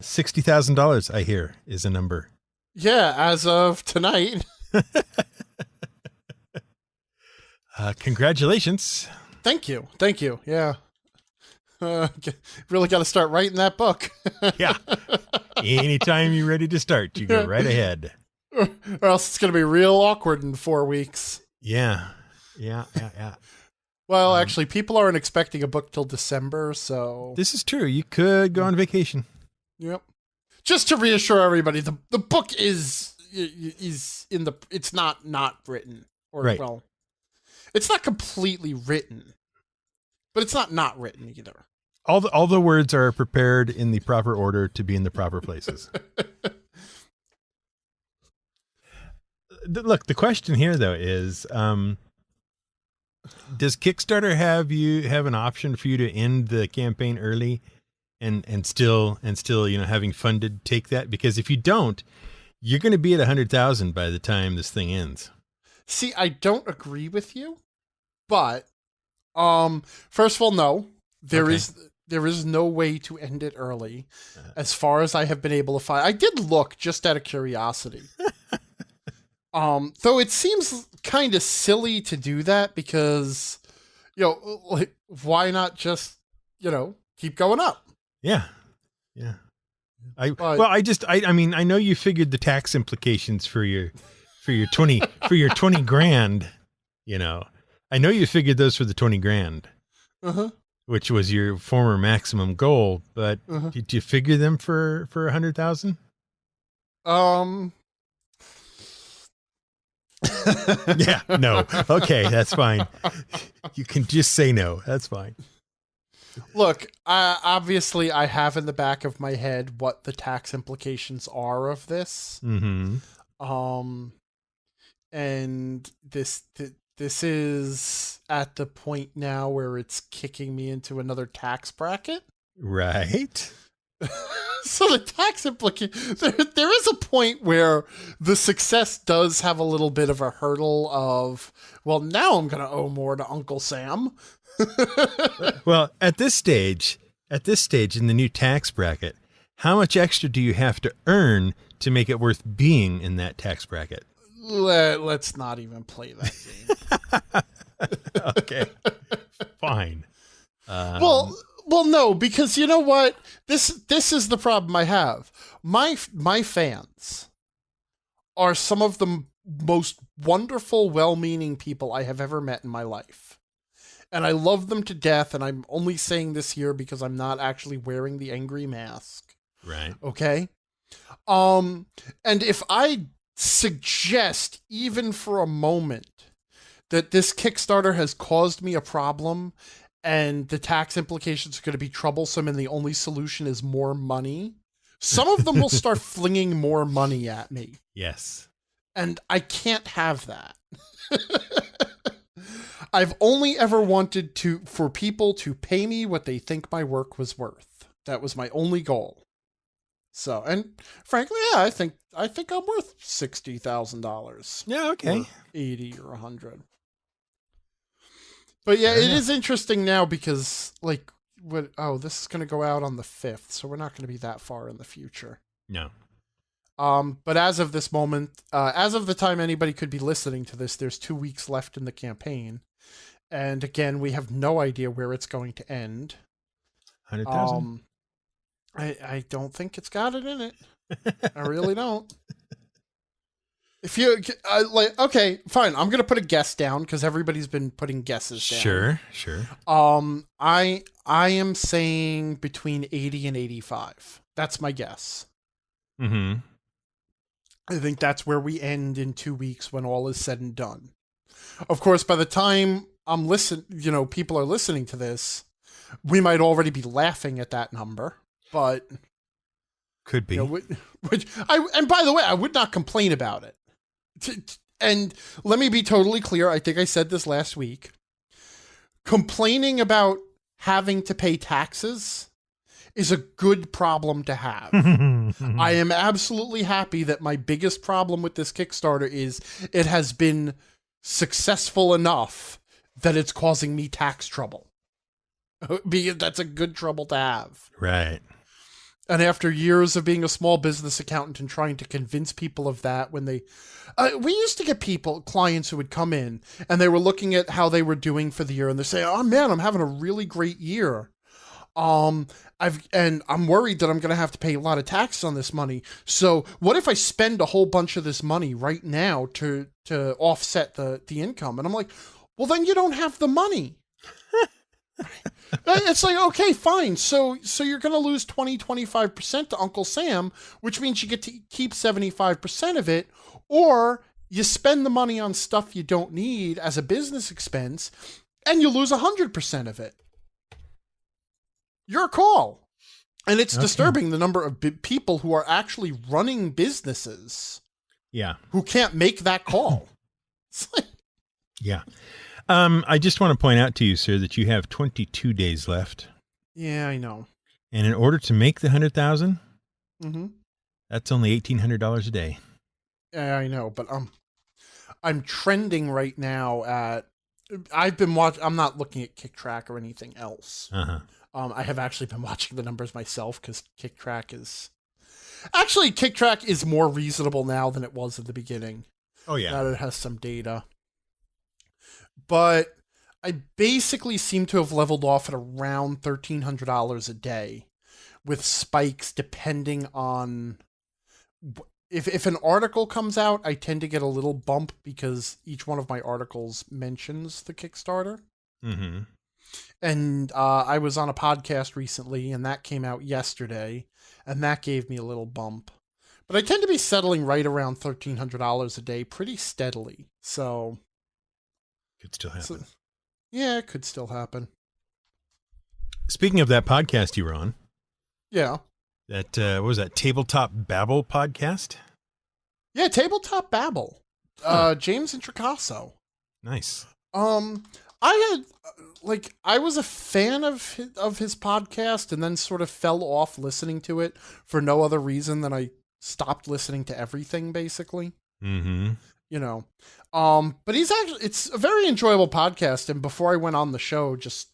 $60,000, I hear, is a number. Yeah, as of tonight. Congratulations. Thank you. Yeah. Really got to start writing that book. Yeah. Anytime you're ready to start, you go right ahead. Or else it's going to be real awkward in 4 weeks. Yeah. Well, actually, people aren't expecting a book till December, so... This is true. You could go on vacation. Yep. Just to reassure everybody, the book is in the... It's not written. Or, right. Well, it's not completely written. But it's not written either. All the words are prepared in the proper order to be in the proper places. Look, the question here though is, does Kickstarter have an option for you to end the campaign early and still, having funded take that? Because if you don't, you're going to be at 100,000 by the time this thing ends. See, I don't agree with you, but first of all, no, there is no way to end it early, as far as I have been able to find. I did look just out of curiosity. Though it seems kind of silly to do that because, like, why not just, keep going up? Yeah. I know you figured the tax implications for your 20 grand, I know you figured those for the 20 grand, which was your former maximum goal, but did you figure them for 100,000? Yeah, no. Okay, that's fine. You can just say no. That's fine. Look, obviously I have in the back of my head what the tax implications are of this. Mm-hmm. And this is at the point now where it's kicking me into another tax bracket. Right. So the tax implication, there is a point where the success does have a little bit of a hurdle of, well, now I'm going to owe more to Uncle Sam. Well, at this stage in the new tax bracket, how much extra do you have to earn to make it worth being in that tax bracket? Let's not even play that game. Okay, fine. Well, no, because you know what? This is the problem I have. My fans are some of the most wonderful, well-meaning people I have ever met in my life. And I love them to death, and I'm only saying this here because I'm not actually wearing the angry mask. Right. Okay? And if I suggest, even for a moment, that this Kickstarter has caused me a problem and the tax implications are going to be troublesome and the only solution is more money, some of them will start flinging more money at me. Yes. And I can't have that. I've only ever wanted for people to pay me what they think my work was worth. That was my only goal. So, and frankly, yeah, I think I'm worth $60,000. Yeah, okay. Or 80 or 100. But yeah, it is interesting now because, like, this is going to go out on the 5th, so we're not going to be that far in the future. No. But as of this moment, as of the time anybody could be listening to this, there's 2 weeks left in the campaign. And again, we have no idea where it's going to end. 100,000? I don't think it's got it in it. I really don't. If you okay, fine. I'm gonna put a guess down because everybody's been putting guesses down. Sure. I am saying between 80 and 85. That's my guess. Mm-hmm. I think that's where we end in 2 weeks when all is said and done. Of course, by the time people are listening to this, we might already be laughing at that number, but could be. And by the way, I would not complain about it. And let me be totally clear. I think I said this last week. Complaining about having to pay taxes is a good problem to have. I am absolutely happy that my biggest problem with this Kickstarter is it has been successful enough that it's causing me tax trouble. Because that's a good trouble to have. Right. And after years of being a small business accountant and trying to convince people of that, when they, we used to get clients who would come in and they were looking at how they were doing for the year and they say, oh man, I'm having a really great year. I'm worried that I'm going to have to pay a lot of tax on this money. So what if I spend a whole bunch of this money right now to offset the income? And I'm like, well, then you don't have the money. It's like, okay, fine. So you're going to lose 25% to Uncle Sam, which means you get to keep 75% of it, or you spend the money on stuff you don't need as a business expense and you lose 100% of it. Your call. And it's disturbing the number of people who are actually running businesses. Yeah. Who can't make that call. Yeah. I just want to point out to you, sir, that you have 22 days left. Yeah, I know. And in order to make the 100,000, that's only $1,800 a day. Yeah, I know, but I'm trending right now at. I've been watching. I'm not looking at KickTrack or anything else. I have actually been watching the numbers myself because KickTrack is more reasonable now than it was at the beginning. Oh yeah, now that it has some data. But I basically seem to have leveled off at around $1,300 a day, with spikes depending on if an article comes out. I tend to get a little bump because each one of my articles mentions the Kickstarter. Mm-hmm. And I was on a podcast recently, and that came out yesterday, and that gave me a little bump. But I tend to be settling right around $1,300 a day pretty steadily. So could still happen. Yeah, it could still happen. Speaking of that podcast you were on. Yeah. That, what was that, Tabletop Babble podcast? Yeah, Tabletop Babble. James Intricasso. Nice. I was a fan of his podcast and then sort of fell off listening to it for no other reason than I stopped listening to everything, basically. Mm-hmm. You know. But it's a very enjoyable podcast, and before I went on the show, just,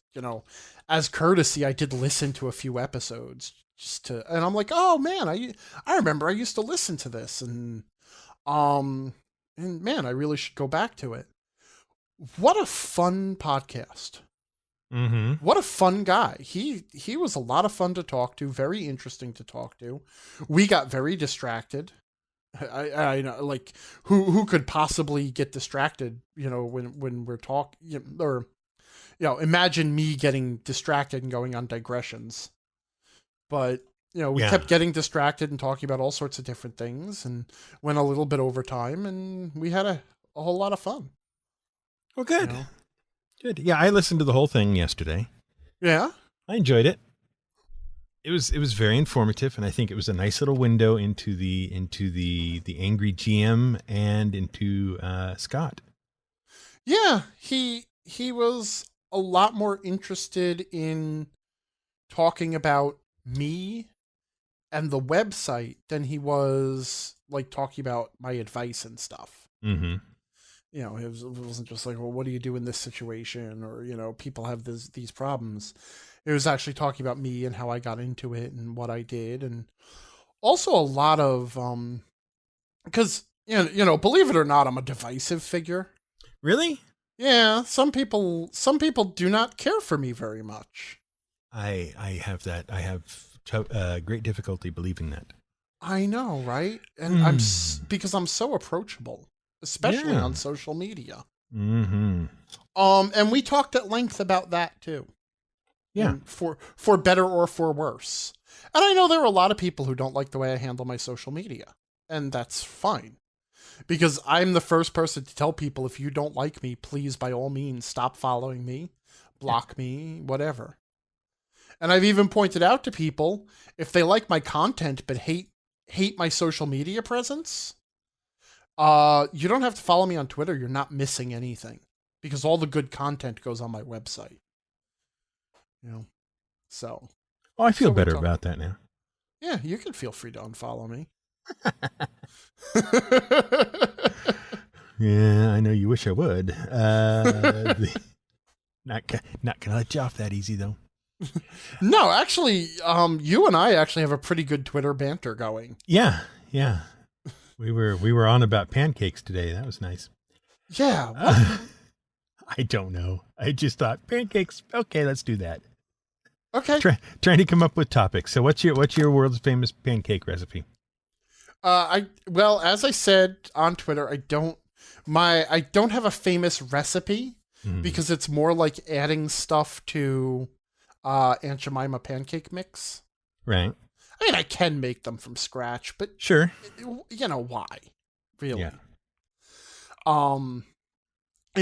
as courtesy, I did listen to a few episodes and I'm like, oh man, I remember I used to listen to this, and man, I really should go back to it. What a fun podcast. Mm-hmm. What a fun guy. He was a lot of fun to talk to, very interesting to talk to. We got very distracted. I know, like, who could possibly get distracted, when we're talking, or, imagine me getting distracted and going on digressions. But, we kept getting distracted and talking about all sorts of different things and went a little bit over time, and we had a whole lot of fun. Well, good. Good. Yeah, I listened to the whole thing yesterday. Yeah? I enjoyed it. It was very informative, and I think it was a nice little window into the angry GM and into Scott. Yeah, he was a lot more interested in talking about me and the website than he was like talking about my advice and stuff. Mm-hmm. It wasn't just like, well, what do you do in this situation? Or, people have these problems. It was actually talking about me and how I got into it and what I did. And also a lot of, because, believe it or not, I'm a divisive figure. Really? Yeah. Some people do not care for me very much. I have that. I have great difficulty believing that. I know, right? And because I'm so approachable. Especially on social media. Mm-hmm. And we talked at length about that too. Yeah. For better or for worse. And I know there are a lot of people who don't like the way I handle my social media. And that's fine. Because I'm the first person to tell people, if you don't like me, please, by all means, stop following me, block me, whatever. And I've even pointed out to people, if they like my content but hate my social media presence, you don't have to follow me on Twitter. You're not missing anything because all the good content goes on my website. So. Oh, I feel better about that now. Yeah, you can feel free to unfollow me. Yeah, I know you wish I would. Not gonna let you off that easy though. No, actually, you and I actually have a pretty good Twitter banter going. Yeah. We were on about pancakes today. That was nice. Yeah. What? I don't know. I just thought pancakes. Okay, let's do that. Okay. Trying to come up with topics. So what's your world's famous pancake recipe? As I said on Twitter, I don't have a famous recipe because it's more like adding stuff to Aunt Jemima pancake mix. Right. I mean, I can make them from scratch, but sure, why? Really? Yeah.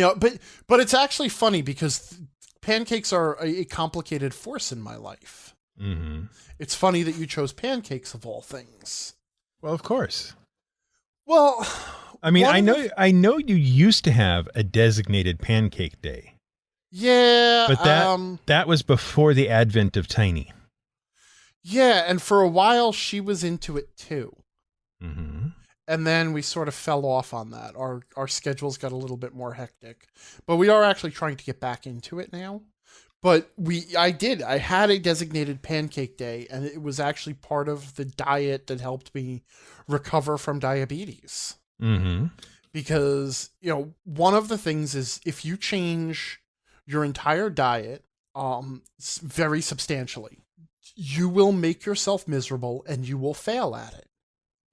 But it's actually funny because pancakes are a complicated force in my life. Mm-hmm. It's funny that you chose pancakes of all things. Well, of course. Well, I mean, I know you used to have a designated pancake day. Yeah, but that was before the advent of Tiny. Yeah, and for a while she was into it too. Mm-hmm. And then we sort of fell off on that. Our schedules got a little bit more hectic. But we are actually trying to get back into it now. But I had a designated pancake day, and it was actually part of the diet that helped me recover from diabetes. Mm-hmm. Because, one of the things is if you change your entire diet very substantially, you will make yourself miserable and you will fail at it.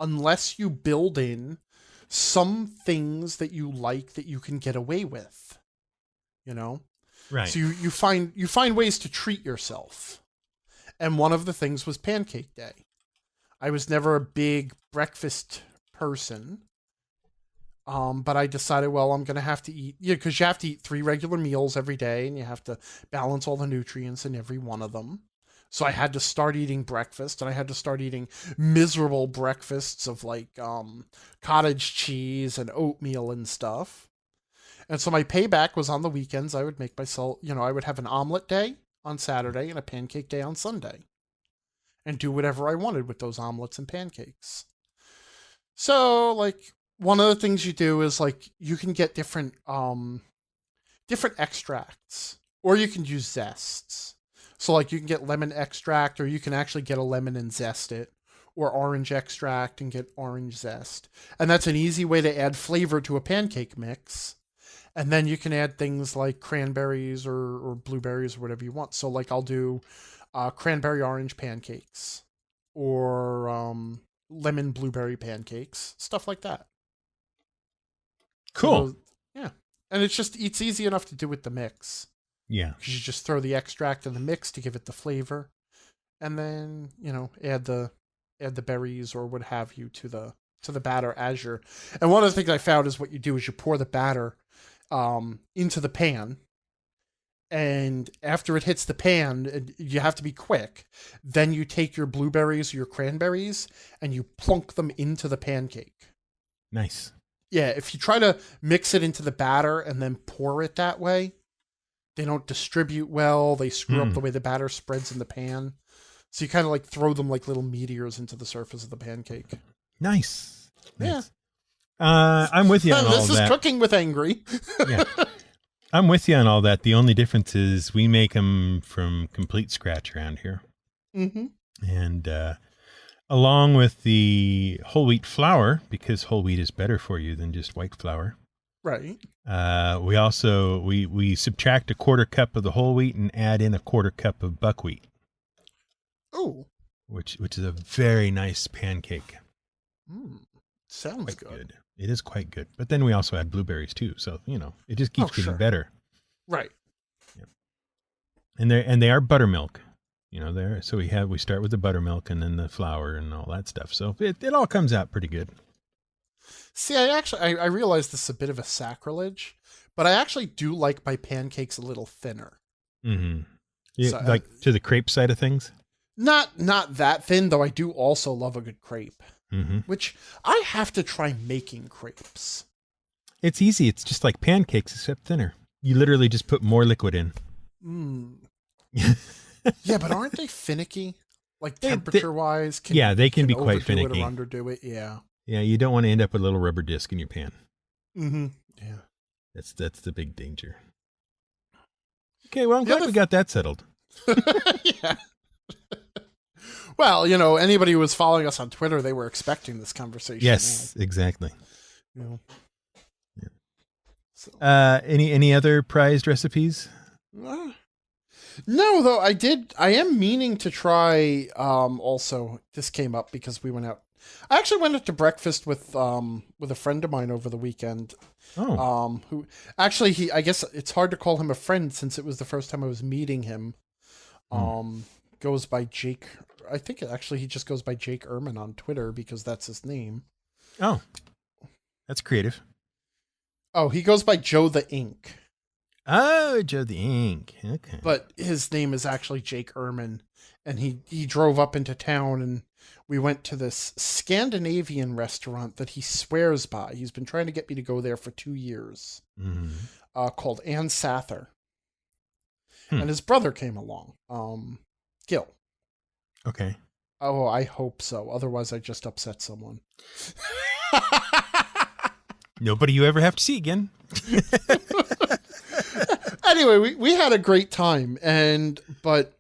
Unless you build in some things that you like that you can get away with, Right. So you find ways to treat yourself. And one of the things was pancake day. I was never a big breakfast person. But I decided, well, I'm going to have to eat, because you have to eat 3 regular meals every day and you have to balance all the nutrients in every one of them. So I had to start eating breakfast, and I had to start eating miserable breakfasts of like cottage cheese and oatmeal and stuff. And so my payback was on the weekends. I would make myself, I would have an omelet day on Saturday and a pancake day on Sunday and do whatever I wanted with those omelets and pancakes. So one of the things you do is you can get different extracts, or you can use zests. So you can get lemon extract, or you can actually get a lemon and zest it, or orange extract and get orange zest. And that's an easy way to add flavor to a pancake mix. And then you can add things like cranberries or blueberries or whatever you want. So I'll do cranberry orange pancakes or lemon blueberry pancakes, stuff like that. Cool. So, yeah. And it's easy enough to do with the mix. Yeah. Because you just throw the extract in the mix to give it the flavor. And then, add the berries or what have you to the batter as you're. And one of the things I found is what you do is you pour the batter into the pan. And after it hits the pan, you have to be quick. Then you take your blueberries or your cranberries and you plunk them into the pancake. Nice. Yeah, if you try to mix it into the batter and then pour it that way, they don't distribute well. They screw up the way the batter spreads in the pan. So you kind of throw them like little meteors into the surface of the pancake. Nice. Yeah. I'm with you on all that. This is cooking with Angry. Yeah. I'm with you on all that. The only difference is we make them from complete scratch around here. Mm-hmm. And along with the whole wheat flour, because whole wheat is better for you than just white flour. Right. We also, we subtract a 1/4 cup of the whole wheat and add in a 1/4 cup of buckwheat. Oh. Which is a very nice pancake. Sounds good. It is quite good. But then we also add blueberries too. So, it just keeps getting better. Right. Yeah. And they are buttermilk, so we start with the buttermilk and then the flour and all that stuff. So it all comes out pretty good. See, I realize this is a bit of a sacrilege, but I actually do like my pancakes a little thinner. Mm-hmm. Yeah, to the crepe side of things? Not that thin, though I do also love a good crepe. Mm-hmm. Which I have to try making crepes. It's easy. It's just like pancakes, except thinner. You literally just put more liquid in. Yeah, but aren't they finicky? Temperature-wise? They can be quite finicky. Or underdo it, yeah. Yeah, you don't want to end up with a little rubber disc in your pan. Mm-hmm. Yeah. That's the big danger. Okay, well, I'm glad we got that settled. Yeah. Well, you know, anybody who was following us on Twitter, they were expecting this conversation. Yes, exactly. You know. Yeah. So. Any other prized recipes? No, though I am meaning to try. Also, this came up because we went out. I actually went out to breakfast with a friend of mine over the weekend. Oh. Who actually I guess it's hard to call him a friend since it was the first time I was meeting him. Goes by Jake. I think actually he just goes by Jake Ehrman on Twitter because that's his name. Oh, that's creative. Oh, he goes by Joe the Ink. Oh, Joe the Ink. Okay. But his name is actually Jake Ehrman. And he drove up into town and we went to this Scandinavian restaurant that he swears by. He's been trying to get me to go there for 2 years. Called Ann Sather. And his brother came along. Gil. Okay. Oh, I hope so. Otherwise, I just upset someone. Nobody you ever have to see again. Anyway, we had a great time, but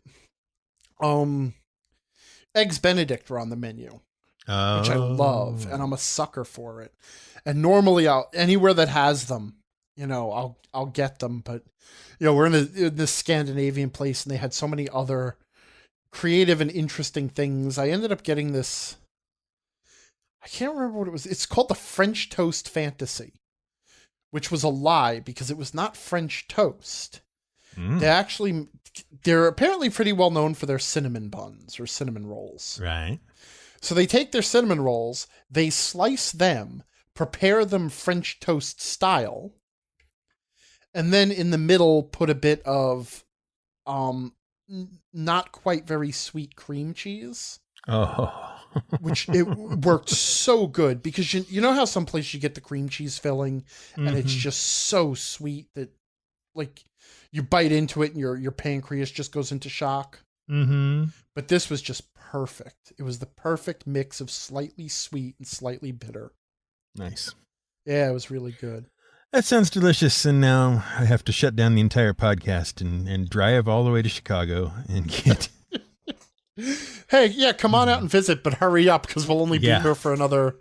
Eggs Benedict were on the menu, which I love, and I'm a sucker for it. And normally, anywhere that has them, you know, I'll get them. But you know, we're in this Scandinavian place, and they had so many other creative and interesting things. I ended up getting this. I can't remember what it was. It's called the French Toast Fantasy, which was a lie because it was not French toast. They're apparently pretty well known for their cinnamon buns or cinnamon rolls. Right. So they take their cinnamon rolls, they slice them, prepare them French toast style, and then in the middle put a bit of not quite very sweet cream cheese. Oh. Which it worked so good because you know how some places you get the cream cheese filling and it's just so sweet that like you bite into it and your pancreas just goes into shock. But this was just perfect. It was the perfect mix of slightly sweet and slightly bitter. Nice. Yeah, it was really good. That sounds delicious. And now I have to shut down the entire podcast and drive all the way to Chicago and get... Hey, yeah, come on out and visit, but hurry up because we'll only be here for another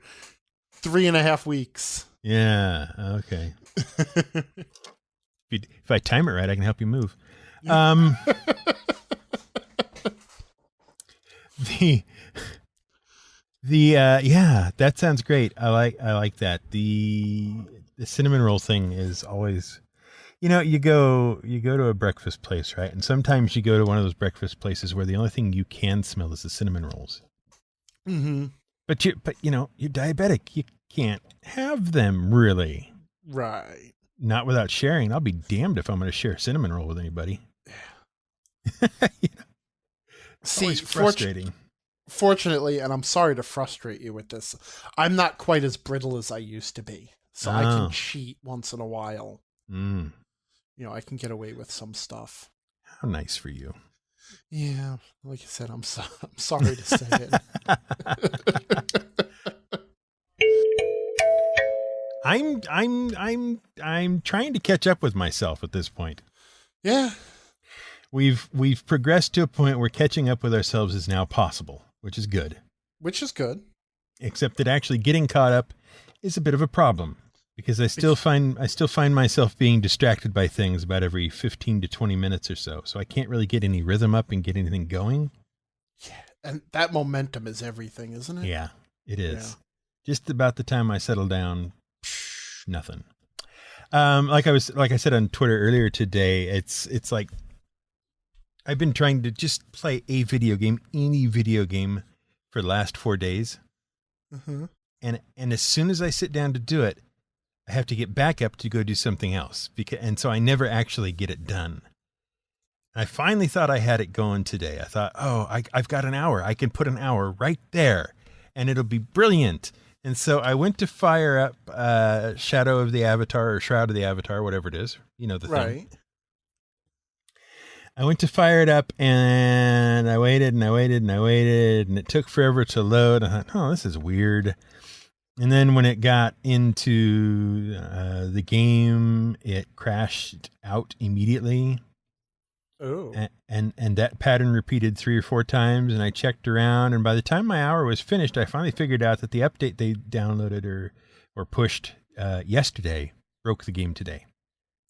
3.5 weeks. Yeah. Okay. If I time it right, I can help you move. Yeah, that sounds great. I like that. The cinnamon roll thing is always, you know, you go to a breakfast place, right? And sometimes you go to one of those breakfast places where the only thing you can smell is the cinnamon rolls. But you know, you're diabetic. You can't have them really. Right. Not without sharing. I'll be damned if I'm going to share a cinnamon roll with anybody. You know, it's always frustrating. Fortunately, and I'm sorry to frustrate you with this, I'm not quite as brittle as I used to be. So I can cheat once in a while. You know, I can get away with some stuff. How nice for you. Yeah, like I said, I'm sorry to say it. I'm trying to catch up with myself at this point. Yeah. We've progressed to a point where catching up with ourselves is now possible, which is good. Which is good. Except that actually getting caught up is a bit of a problem because I still find myself being distracted by things about every 15 to 20 minutes or so. So I can't really get any rhythm up and get anything going. Yeah. And that momentum is everything, isn't it? Yeah, it is. Yeah. Just about the time I settle down, nothing. Like I said on Twitter earlier today, it's like I've been trying to just play a video game, any video game, for the last 4 days. And as soon as I sit down to do it, I have to get back up to go do something else and so I never actually get it done. I finally thought I had it going today. I thought, I've got an hour. I can put an hour right there and it'll be brilliant. And so I went to fire up Shadow of the Avatar or Shroud of the Avatar, whatever it is. You know the thing. Right. I went to fire it up and I waited and I waited and I waited and it took forever to load. I thought, this is weird. And then when it got into the game, it crashed out immediately. Oh. And that pattern repeated 3 or 4 times, and I checked around, and by the time my hour was finished, I finally figured out that the update they downloaded or pushed yesterday broke the game today.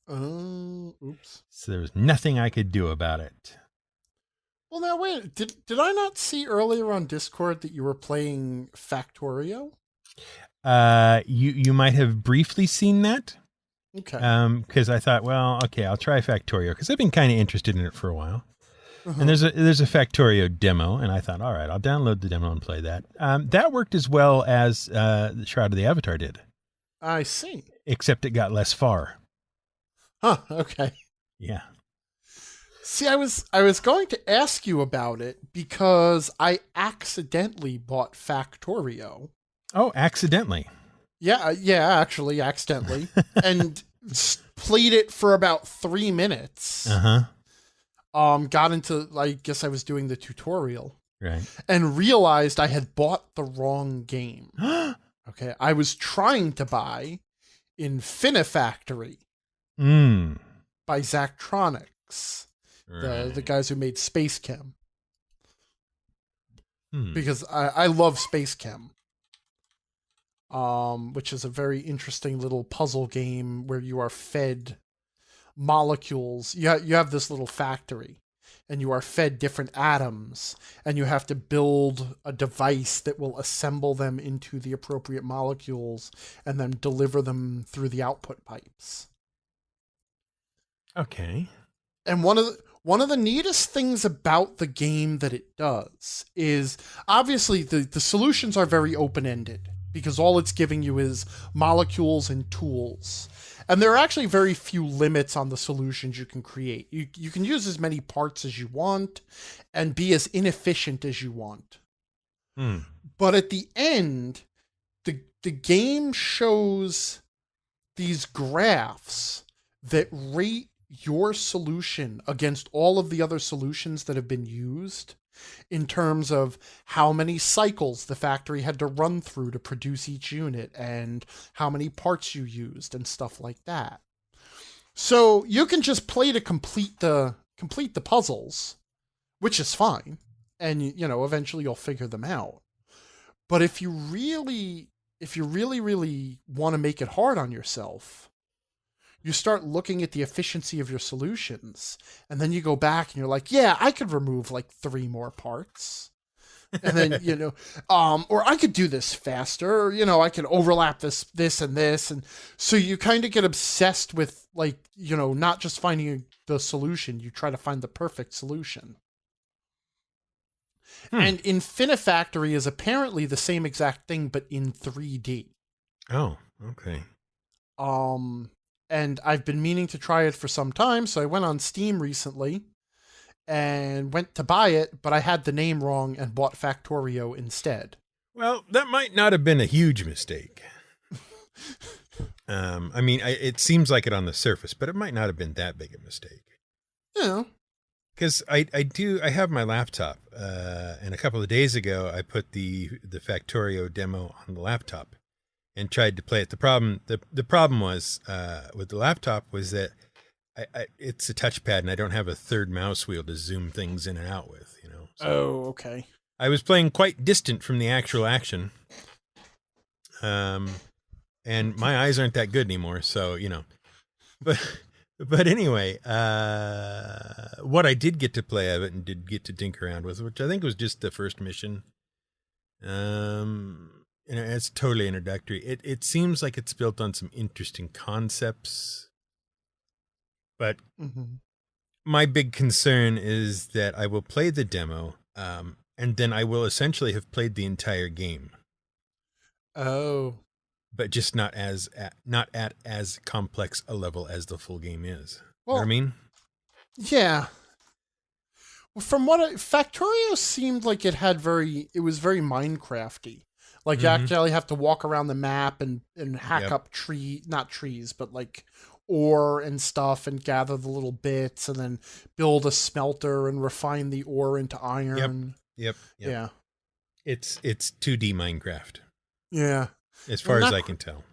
Oh, oops. So there was nothing I could do about it. Well, now wait. Did I not see earlier on Discord that you were playing Factorio? You might have briefly seen that. Okay. Because I thought, well, okay, I'll try Factorio because I've been kind of interested in it for a while. Uh-huh. And there's a Factorio demo, and I thought, all right, I'll download the demo and play that. That worked as well as the Shroud of the Avatar did. I see. Except it got less far. Huh. Okay. Yeah. See, I was going to ask you about it because I accidentally bought Factorio. Oh, accidentally. Yeah, actually, accidentally, and played it for about 3 minutes. Got into, I guess I was doing the tutorial, right, and realized I had bought the wrong game. Okay, I was trying to buy Infinifactory by Zachtronics, the guys who made Space Chem, because I love Space Chem. Which is a very interesting little puzzle game where you are fed molecules. You have this little factory, and you are fed different atoms, and you have to build a device that will assemble them into the appropriate molecules and then deliver them through the output pipes. Okay. And one of the neatest things about the game that it does is, obviously the solutions are very open-ended, because all it's giving you is molecules and tools. And there are actually very few limits on the solutions you can create. You can use as many parts as you want and be as inefficient as you want. But at the end, the game shows these graphs that rate your solution against all of the other solutions that have been used, in terms of how many cycles the factory had to run through to produce each unit and how many parts you used and stuff like that. So you can just play to complete the puzzles, which is fine. And, eventually you'll figure them out. But if you really want to make it hard on yourself, you start looking at the efficiency of your solutions, and then you go back and you're like, yeah, I could remove like 3 more parts. And then, or I could do this faster, or, I could overlap this and this. And so you kind of get obsessed with, like, not just finding the solution, you try to find the perfect solution. And Infinifactory is apparently the same exact thing, but in 3D. Oh, okay. And I've been meaning to try it for some time, so I went on Steam recently and went to buy it, but I had the name wrong and bought Factorio instead. Well, that might not have been a huge mistake. I mean, it seems like it on the surface, but it might not have been that big a mistake. Yeah. Because I have my laptop, and a couple of days ago, I put the Factorio demo on the laptop and tried to play it. The problem was with the laptop was that it's a touchpad and I don't have a third mouse wheel to zoom things in and out with, So oh, okay. I was playing quite distant from the actual action. And my eyes aren't that good anymore, so, but anyway, what I did get to play of it and did get to dink around with, which I think was just the first mission. It's totally introductory. It seems like it's built on some interesting concepts, but my big concern is that I will play the demo, and then I will essentially have played the entire game. Oh, but just not at as complex a level as the full game is. Well, you know what I mean? Yeah. From what Factorio seemed like it was very Minecrafty. Like, you actually have to walk around the map and hack up not trees, but like ore and stuff, and gather the little bits and then build a smelter and refine the ore into iron. Yep. Yeah. It's 2D Minecraft. Yeah. As far as I can tell.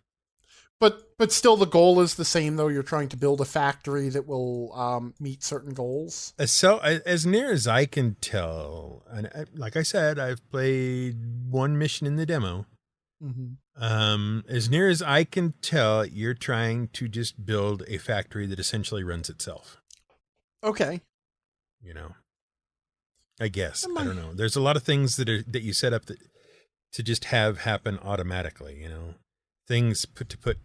But still, the goal is the same, though. You're trying to build a factory that will meet certain goals. So, as near as I can tell, and like I said, I've played one mission in the demo. Mm-hmm. As near as I can tell, you're trying to just build a factory that essentially runs itself. Okay. You know, I guess I don't know. There's a lot of things that you set up to just have happen automatically. You know, things to put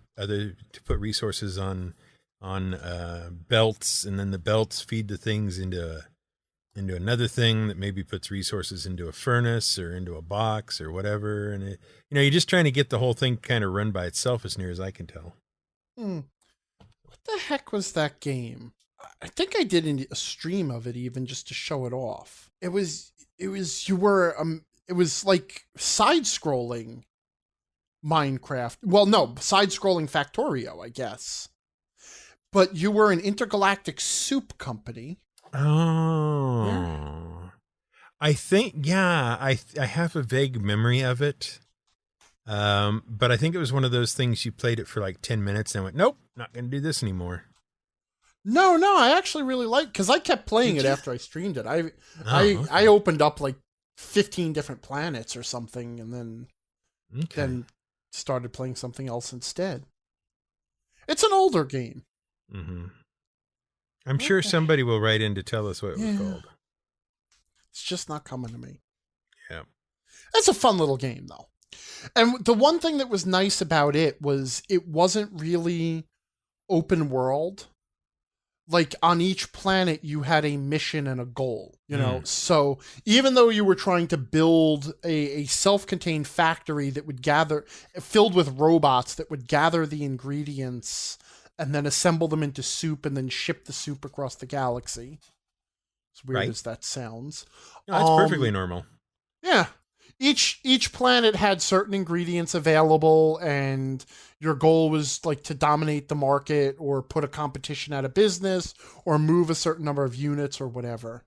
resources on belts, and then the belts feed the things into another thing that maybe puts resources into a furnace or into a box or whatever. And you're just trying to get the whole thing kind of run by itself, as near as I can tell. What the heck was that game? I think I did a stream of it, even just to show it off. It was like side-scrolling Minecraft. Well, no, side-scrolling Factorio, I guess. But you were an intergalactic soup company. Oh, yeah. I think, I have a vague memory of it. But I think it was one of those things you played it for like 10 minutes and went, nope, not going to do this anymore. No, I actually really liked, because I kept playing it after I streamed it. I opened up like 15 different planets or something, and then started playing something else instead. It's an older game. Mm-hmm. I'm sure somebody will write in to tell us what it was called. It's just not coming to me. Yeah. It's a fun little game, though. And the one thing that was nice about it was it wasn't really open world. Like, on each planet, you had a mission and a goal, you know? So even though you were trying to build a self-contained factory that would filled with robots that would gather the ingredients and then assemble them into soup and then ship the soup across the galaxy. As weird as that sounds. No, that's perfectly normal. Yeah. Each planet had certain ingredients available, and your goal was like to dominate the market or put a competition out of business or move a certain number of units or whatever.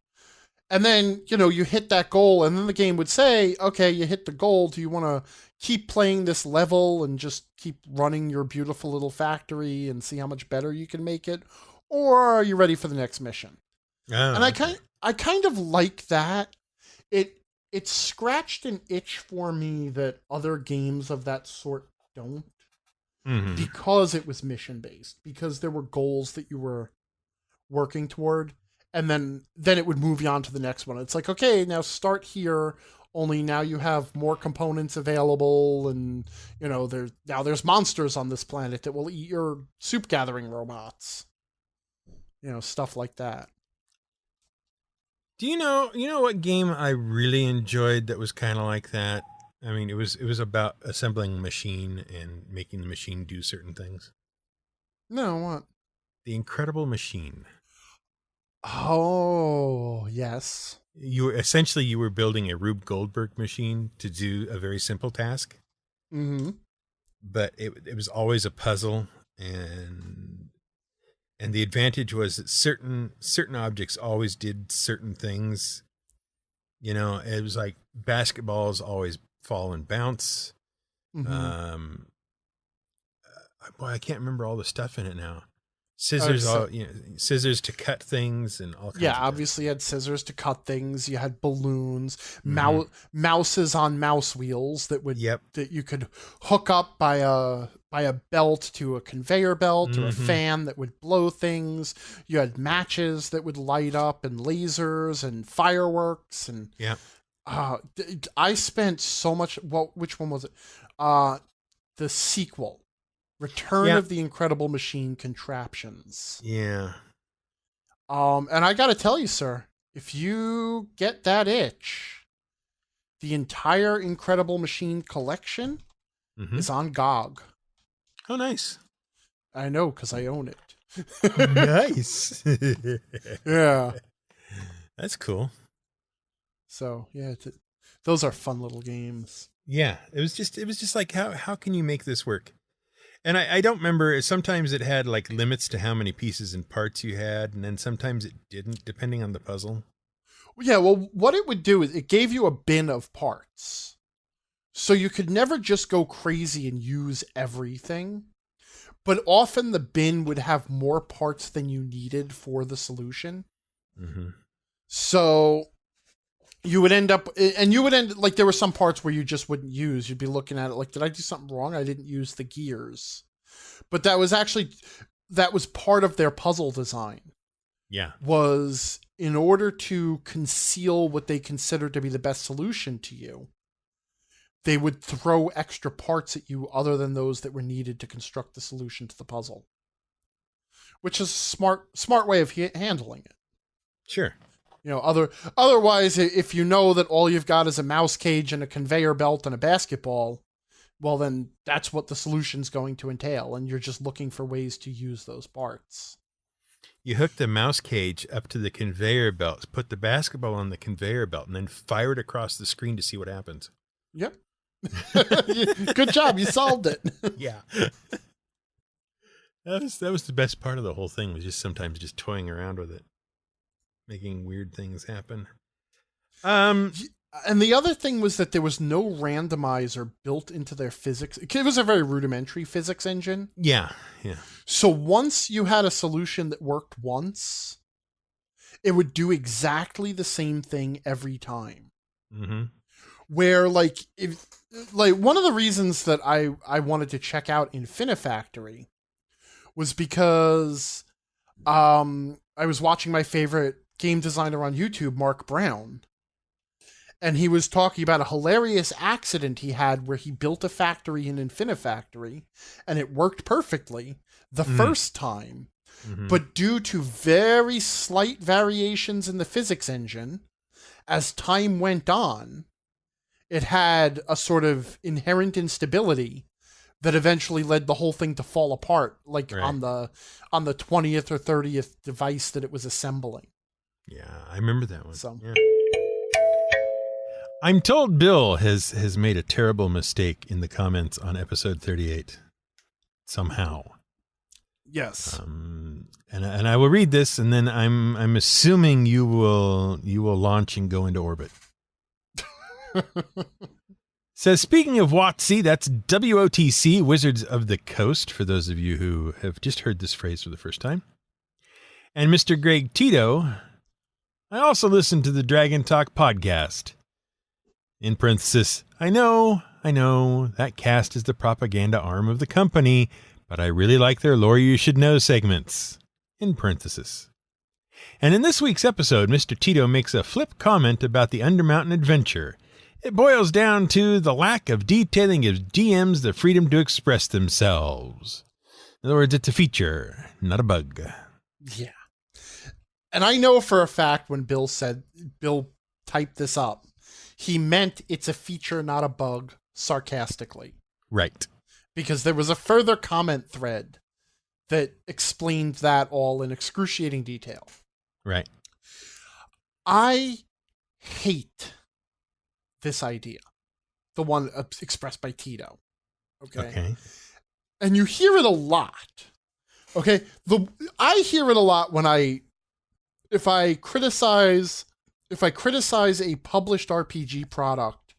And then, you hit that goal, and then the game would say, okay, you hit the goal. Do you want to keep playing this level and just keep running your beautiful little factory and see how much better you can make it? Or are you ready for the next mission? Oh, and I kind of like that. It scratched an itch for me that other games of that sort don't, because it was mission-based, because there were goals that you were working toward, and then it would move you on to the next one. It's like, okay, now start here, only now you have more components available, and, there's monsters on this planet that will eat your soup-gathering robots. Stuff like that. Do you know what game I really enjoyed that was kind of like that? I mean, it was about assembling a machine and making the machine do certain things. No, what? The Incredible Machine. Oh, yes. You were building a Rube Goldberg machine to do a very simple task. Mm-hmm. But it was always a puzzle, and the advantage was that certain objects always did certain things. It was like basketballs always fall and bounce. Mm-hmm. Boy, I can't remember all the stuff in it now. Scissors, scissors to cut things and all kinds of stuff. Obviously you had scissors to cut things. You had balloons, mouses on mouse wheels that you could hook up by a belt to a conveyor belt or a fan that would blow things. You had matches that would light up, and lasers and fireworks, and I spent so much. Well, which one was it? The sequel. Return of the Incredible Machine Contraptions. Yeah. And I gotta tell you, sir, if you get that itch, the entire Incredible Machine collection is on GOG. Oh, nice. I know, because I own it. Nice. Yeah. That's cool. So, yeah, those are fun little games. Yeah. It was just like, how can you make this work? And I don't remember, sometimes it had like limits to how many pieces and parts you had, and then sometimes it didn't, depending on the puzzle. Yeah, well, what it would do is it gave you a bin of parts. So you could never just go crazy and use everything. but often the bin would have more parts than you needed for the solution. Mm-hmm. So you would end up, like, there were some parts where you just wouldn't use. You'd be looking at it like, did I do something wrong? I didn't use the gears. But that was part of their puzzle design. Yeah. Was in order to conceal what they considered to be the best solution to you, they would throw extra parts at you other than those that were needed to construct the solution to the puzzle. Which is a smart way of handling it. Sure. Otherwise, if you know that all you've got is a mouse cage and a conveyor belt and a basketball, well, then that's what the solution's going to entail, and you're just looking for ways to use those parts. You hook the mouse cage up to the conveyor belt, put the basketball on the conveyor belt, and then fire it across the screen to see what happens. Yep. Good job. You solved it. Yeah. That was the best part of the whole thing, was just sometimes just toying around with it, making weird things happen. And the other thing was that there was no randomizer built into their physics. It was a very rudimentary physics engine. Yeah. So once you had a solution that worked once, it would do exactly the same thing every time. Mm-hmm. Where, like, one of the reasons that I wanted to check out Infinifactory was because I was watching my favorite game designer on YouTube, Mark Brown. And he was talking about a hilarious accident he had where he built a factory in Infinifactory and it worked perfectly the first time. Mm-hmm. But due to very slight variations in the physics engine, as time went on, it had a sort of inherent instability that eventually led the whole thing to fall apart, like right. on the 20th or 30th device that it was assembling. Yeah, I remember that one. So. Yeah. I'm told Bill has made a terrible mistake in the comments on episode 38. Somehow. Yes. And I will read this, and then I'm assuming you will launch and go into orbit. Says, speaking of WOTC, that's WOTC, Wizards of the Coast, for those of you who have just heard this phrase for the first time. And Mr. Greg Tito, I also listen to the Dragon Talk podcast. In parenthesis, I know, that cast is the propaganda arm of the company, but I really like their Lore You Should Know segments. In parenthesis. And in this week's episode, Mr. Tito makes a flip comment about the Undermountain adventure. It boils down to the lack of detailing gives GMs the freedom to express themselves. In other words, it's a feature, not a bug. Yeah. And I know for a fact when Bill typed this up, he meant it's a feature, not a bug, sarcastically. Right. Because there was a further comment thread that explained that all in excruciating detail. Right. I hate this idea. The one expressed by Tito. Okay. And you hear it a lot. Okay. I hear it a lot when if I criticize a published RPG product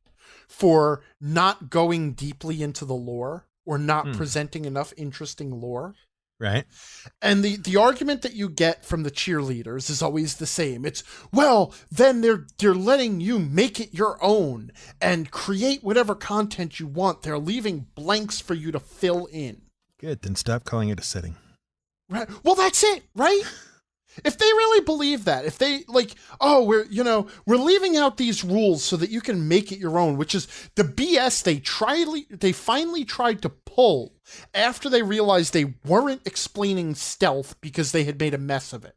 for not going deeply into the lore or not presenting enough interesting lore. Right. And the argument that you get from the cheerleaders is always the same. It's, well, then they're letting you make it your own and create whatever content you want. They're leaving blanks for you to fill in. Good. Then stop calling it a setting. Right. Well, that's it, right? If they really believe that, if they we're leaving out these rules so that you can make it your own, which is the BS they finally tried to pull after they realized they weren't explaining stealth because they had made a mess of it.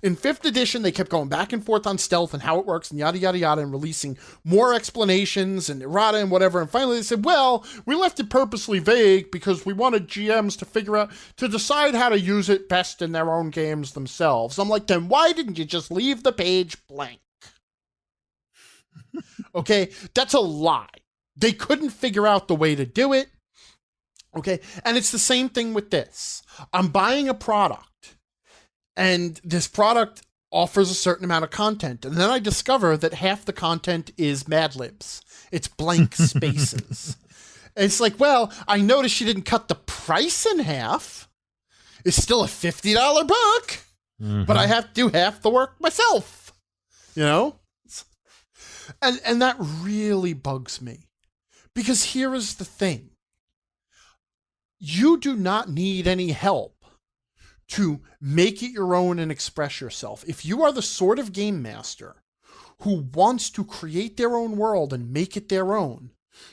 In 5th edition, they kept going back and forth on stealth and how it works and yada, yada, yada, and releasing more explanations and errata and whatever. And finally they said, well, we left it purposely vague because we wanted GMs to decide how to use it best in their own games themselves. I'm like, then why didn't you just leave the page blank? Okay, that's a lie. They couldn't figure out the way to do it. Okay, and it's the same thing with this. I'm buying a product. And this product offers a certain amount of content. And then I discover that half the content is Mad Libs. It's blank spaces. It's like, well, I noticed you didn't cut the price in half. is still a $50 book, but I have to do half the work myself, you know? And that really bugs me, because here is the thing. You do not need any help to make it your own and express yourself. If you are the sort of game master who wants to create their own world and make it their own,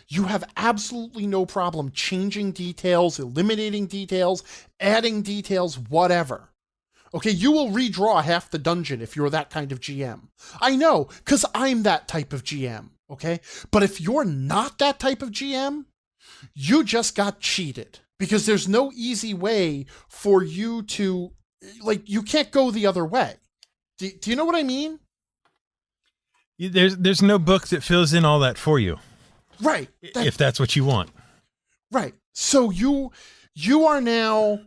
you have absolutely no problem changing details, eliminating details, adding details, whatever. Okay, you will redraw half the dungeon if you're that kind of GM. I know, because I'm that type of GM, okay? But if you're not that type of GM, you just got cheated. Because there's no easy way for you to, like, you can't go the other way. Do you know what I mean? There's no book that fills in all that for you. Right. If that's what you want. Right. So you are now,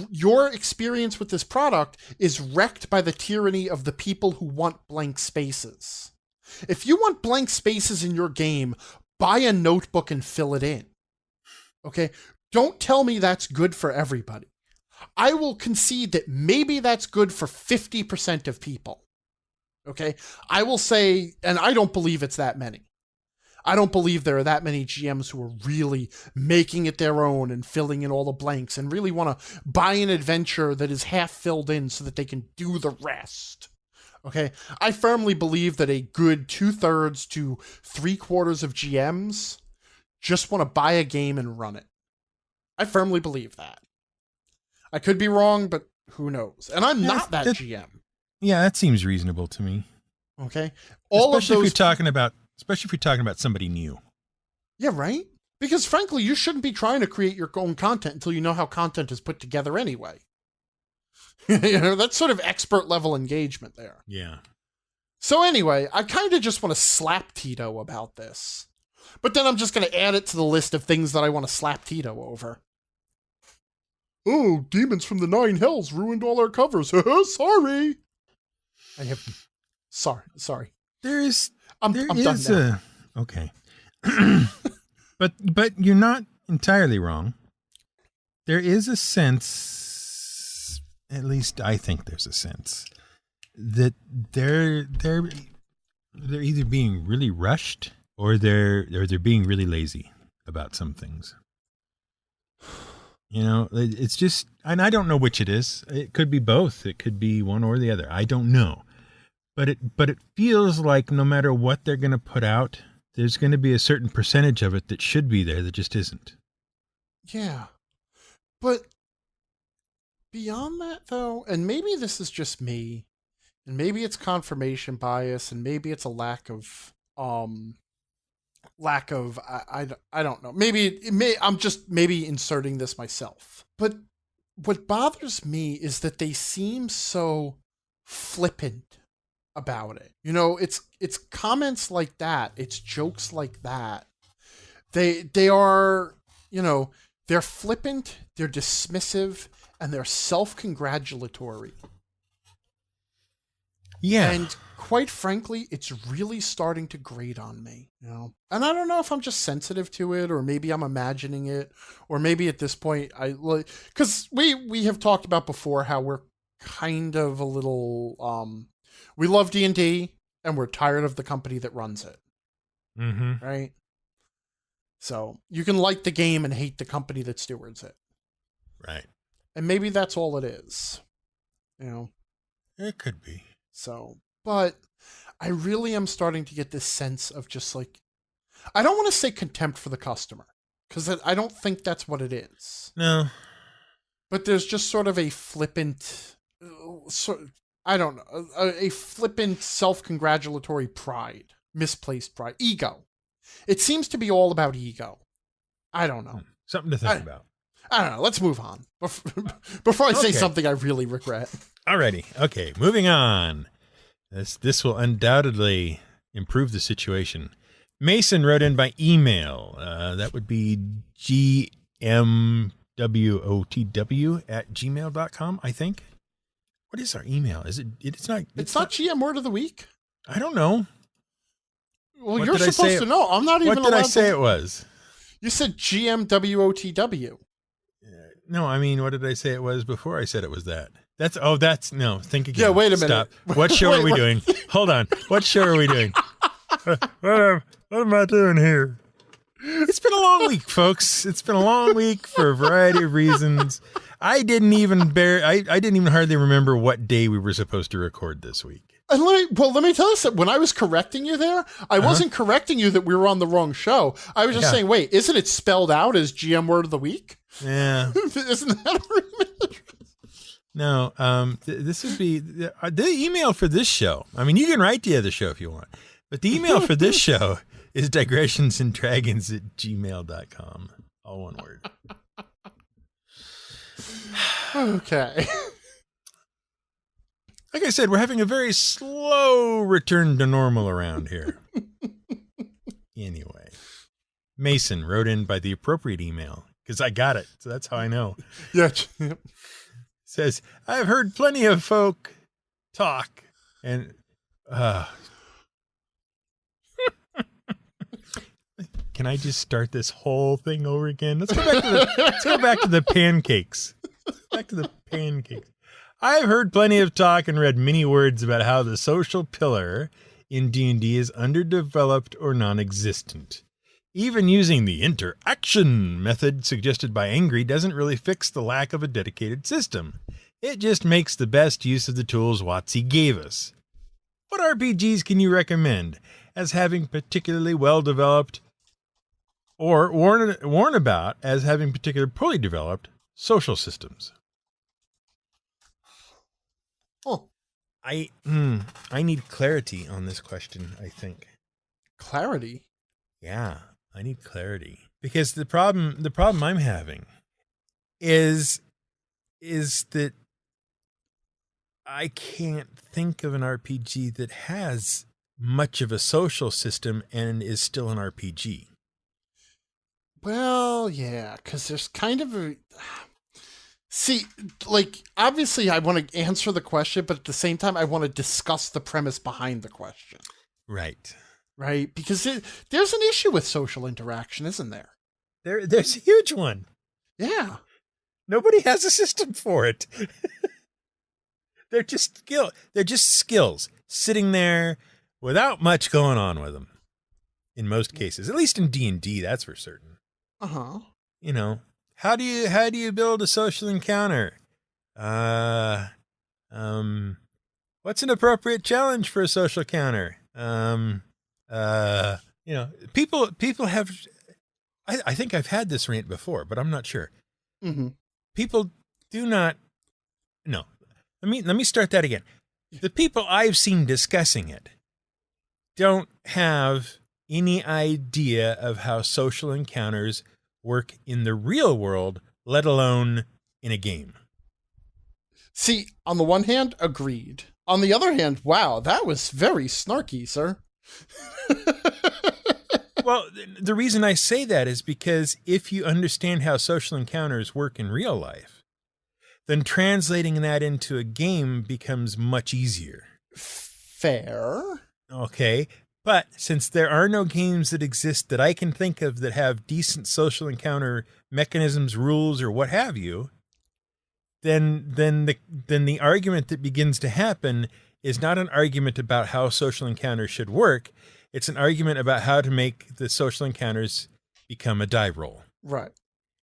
your experience with this product is wrecked by the tyranny of the people who want blank spaces. If you want blank spaces in your game, buy a notebook and fill it in. Okay? Don't tell me that's good for everybody. I will concede that maybe that's good for 50% of people. Okay? I will say, and I don't believe it's that many. I don't believe there are that many GMs who are really making it their own and filling in all the blanks and really want to buy an adventure that is half filled in so that they can do the rest. Okay? I firmly believe that a good 2/3 to 3/4 of GMs just want to buy a game and run it. I firmly believe that. I could be wrong, but who knows? And I'm not that GM. Yeah, that seems reasonable to me. Okay. Especially if you're talking about somebody new. Yeah, right? Because frankly, you shouldn't be trying to create your own content until you know how content is put together anyway. You know, that's sort of expert level engagement there. Yeah. So anyway, I kind of just want to slap Tito about this. But then I'm just going to add it to the list of things that I want to slap Tito over. Oh, Demons from the Nine Hells ruined all our covers. Sorry. Sorry. I'm done now. Okay. But you're not entirely wrong. There is a sense, at least I think there's a sense, that they're either being really rushed or they're being really lazy about some things. You know, it's just, and I don't know which it is. It could be both. It could be one or the other. I don't know. But it feels like no matter what they're going to put out, there's going to be a certain percentage of it that should be there that just isn't. Yeah. But beyond that, though, and maybe this is just me, and maybe it's confirmation bias, and maybe it's a lack of I don't know. I'm just maybe inserting this myself. But what bothers me is that they seem so flippant about it. You know, it's comments like that, it's jokes like that. They are, you know, they're flippant, they're dismissive, and they're self-congratulatory. Yeah. And quite frankly, it's really starting to grate on me, you know. And I don't know if I'm just sensitive to it, or maybe I'm imagining it, or maybe at this point because we have talked about before how we're kind of a little we love D&D and we're tired of the company that runs it. Mm-hmm. Right? So you can like the game and hate the company that stewards it. Right. And maybe that's all it is. You know? It could be. So, but I really am starting to get this sense of just like, I don't want to say contempt for the customer, because I don't think that's what it is. No. But there's just sort of a flippant, I don't know, a flippant self-congratulatory pride, misplaced pride, ego. It seems to be all about ego. I don't know. Something to think about. I don't know. Let's move on before I say something I really regret. Alrighty. Okay. Moving on. This will undoubtedly improve the situation. Mason wrote in by email. That would be gmwotw@gmail.com, I think. What is our email? Is it? It's not GM Word of the Week. I don't know. Well, you're supposed to know. I'm not even. What did I say it was? You said GMWOTW. No, I mean, what did I say it was before I said it was that? No, think again. Yeah, wait a minute. Stop. What show are we doing? Hold on. What show are we doing? What am I doing here? It's been a long week, folks. It's been a long week for a variety of reasons. I didn't even hardly remember what day we were supposed to record this week. And let me tell you something. When I was correcting you there, I wasn't correcting you that we were on the wrong show. I was just saying, wait, isn't it spelled out as GM Word of the Week? Yeah. Isn't that a remit? No, this would be the email for this show. I mean, you can write the other show if you want, but the email for this show is digressionsanddragons@gmail.com. All one word. Okay. Like I said, we're having a very slow return to normal around here. Anyway, Mason wrote in by the appropriate email because I got it. So that's how I know. Yeah. Says, I've heard plenty of folk talk and can I just start this whole thing over again? Let's go back to the pancakes. Back to the pancakes. I've heard plenty of talk and read many words about how the social pillar in D&D is underdeveloped or non-existent. Even using the interaction method suggested by Angry doesn't really fix the lack of a dedicated system. It just makes the best use of the tools WotC gave us. What RPGs can you recommend as having particularly well-developed or warn about as having particularly poorly developed social systems? Oh, I need clarity on this question, I think. Clarity? Yeah, I need clarity. Because the problem I'm having is that I can't think of an RPG that has much of a social system and is still an RPG. Well, yeah, because there's kind of a... See, like, obviously I want to answer the question, but at the same time, I want to discuss the premise behind the question. Right. Right? Because there's an issue with social interaction, isn't there? There's a huge one. Yeah. Nobody has a system for it. They're just skills sitting there without much going on with them. In most cases, at least in D&D, that's for certain. Uh-huh. You know, how do you build a social encounter? What's an appropriate challenge for a social encounter? You know, people have, I think I've had this rant before, but I'm not sure. Mm-hmm. People do not, no, let me start that again. The people I've seen discussing it don't have any idea of how social encounters work in the real world, let alone in a game. See, on the one hand, agreed. On the other hand, wow, that was very snarky, sir. Well, the reason I say that is because if you understand how social encounters work in real life, then translating that into a game becomes much easier. Fair. Okay. But since there are no games that exist that I can think of that have decent social encounter mechanisms, rules, or what have you, then the argument that begins to happen is not an argument about how social encounters should work. It's an argument about how to make the social encounters become a die roll. Right.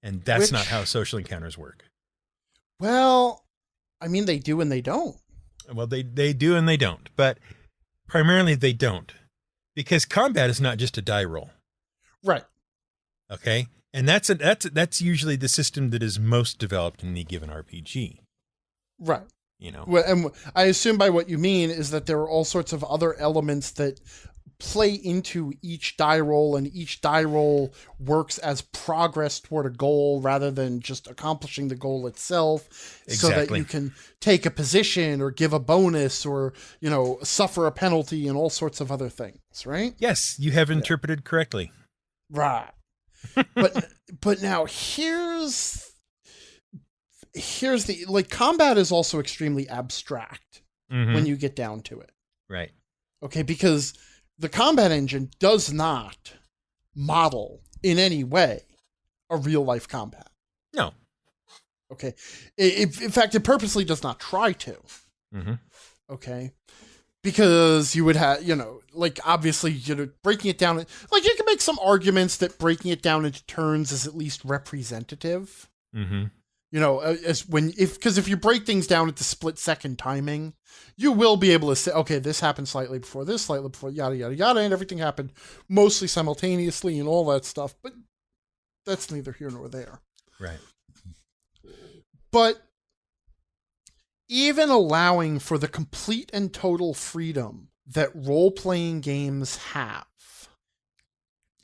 And that's not how social encounters work. Well, I mean, they do and they don't. Well, they do and they don't, but primarily they don't. Because combat is not just a die roll. Right. Okay? And that's usually the system that is most developed in any given RPG. Right. You know. Well, and I assume by what you mean is that there are all sorts of other elements that play into each die roll, and each die roll works as progress toward a goal rather than just accomplishing the goal itself. Exactly. So that you can take a position or give a bonus or, you know, suffer a penalty and all sorts of other things, right? Yes, you have interpreted correctly. Right. But now here's the, like, combat is also extremely abstract when you get down to it. Right. Okay, because the combat engine does not model in any way a real life combat. No. Okay. In fact, it purposely does not try to. Mm-hmm. Okay. Because you would have, like, obviously, breaking it down, like, you can make some arguments that breaking it down into turns is at least representative. Mm-hmm. Because if you break things down into split-second timing, you will be able to say, okay, this happened slightly before this, slightly before yada, yada, yada, and everything happened mostly simultaneously and all that stuff, but that's neither here nor there. Right. But even allowing for the complete and total freedom that role-playing games have,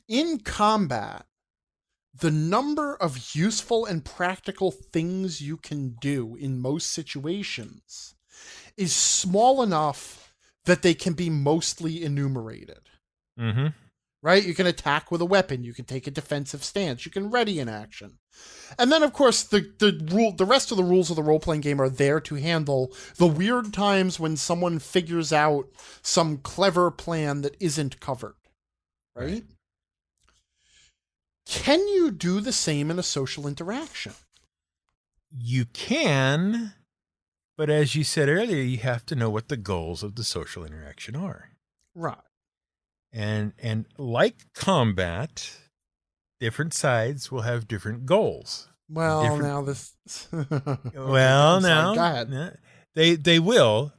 in combat, the number of useful and practical things you can do in most situations is small enough that they can be mostly enumerated. Mm-hmm. Right? You can attack with a weapon. You can take a defensive stance. You can ready an action. And then, of course, the rest of the rules of the role-playing game are there to handle the weird times when someone figures out some clever plan that isn't covered. Right? Can you do the same in a social interaction? You can, but as you said earlier, you have to know what the goals of the social interaction are. Right. And like combat, different sides will have different goals. Well, now this. Well, now go ahead. They will,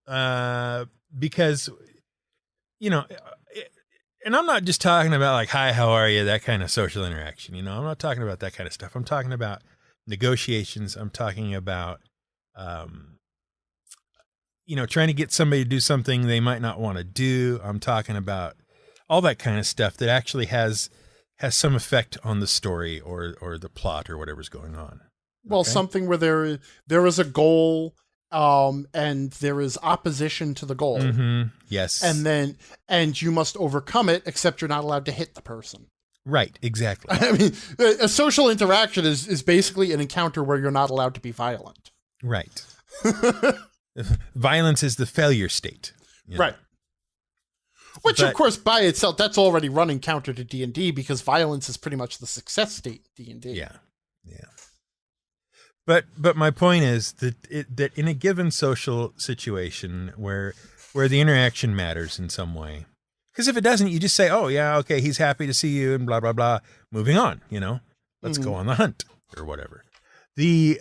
because and I'm not just talking about like, hi, how are you? That kind of social interaction. I'm not talking about that kind of stuff. I'm talking about negotiations. I'm talking about, trying to get somebody to do something they might not want to do. I'm talking about all that kind of stuff that actually has some effect on the story or the plot or whatever's going on. Well, something where there is a goal, and there is opposition to the goal. Mm-hmm. Yes. And you must overcome it, except you're not allowed to hit the person. Right. Exactly. I mean, a social interaction is basically an encounter where you're not allowed to be violent. Right. Violence is the failure state. Right. Which, of course, by itself, that's already running counter to D&D because violence is pretty much the success state D&D. Yeah. Yeah. But my point is that in a given social situation where the interaction matters in some way, because if it doesn't, you just say, oh yeah, okay, he's happy to see you and blah, blah, blah, moving on, let's go on the hunt or whatever. The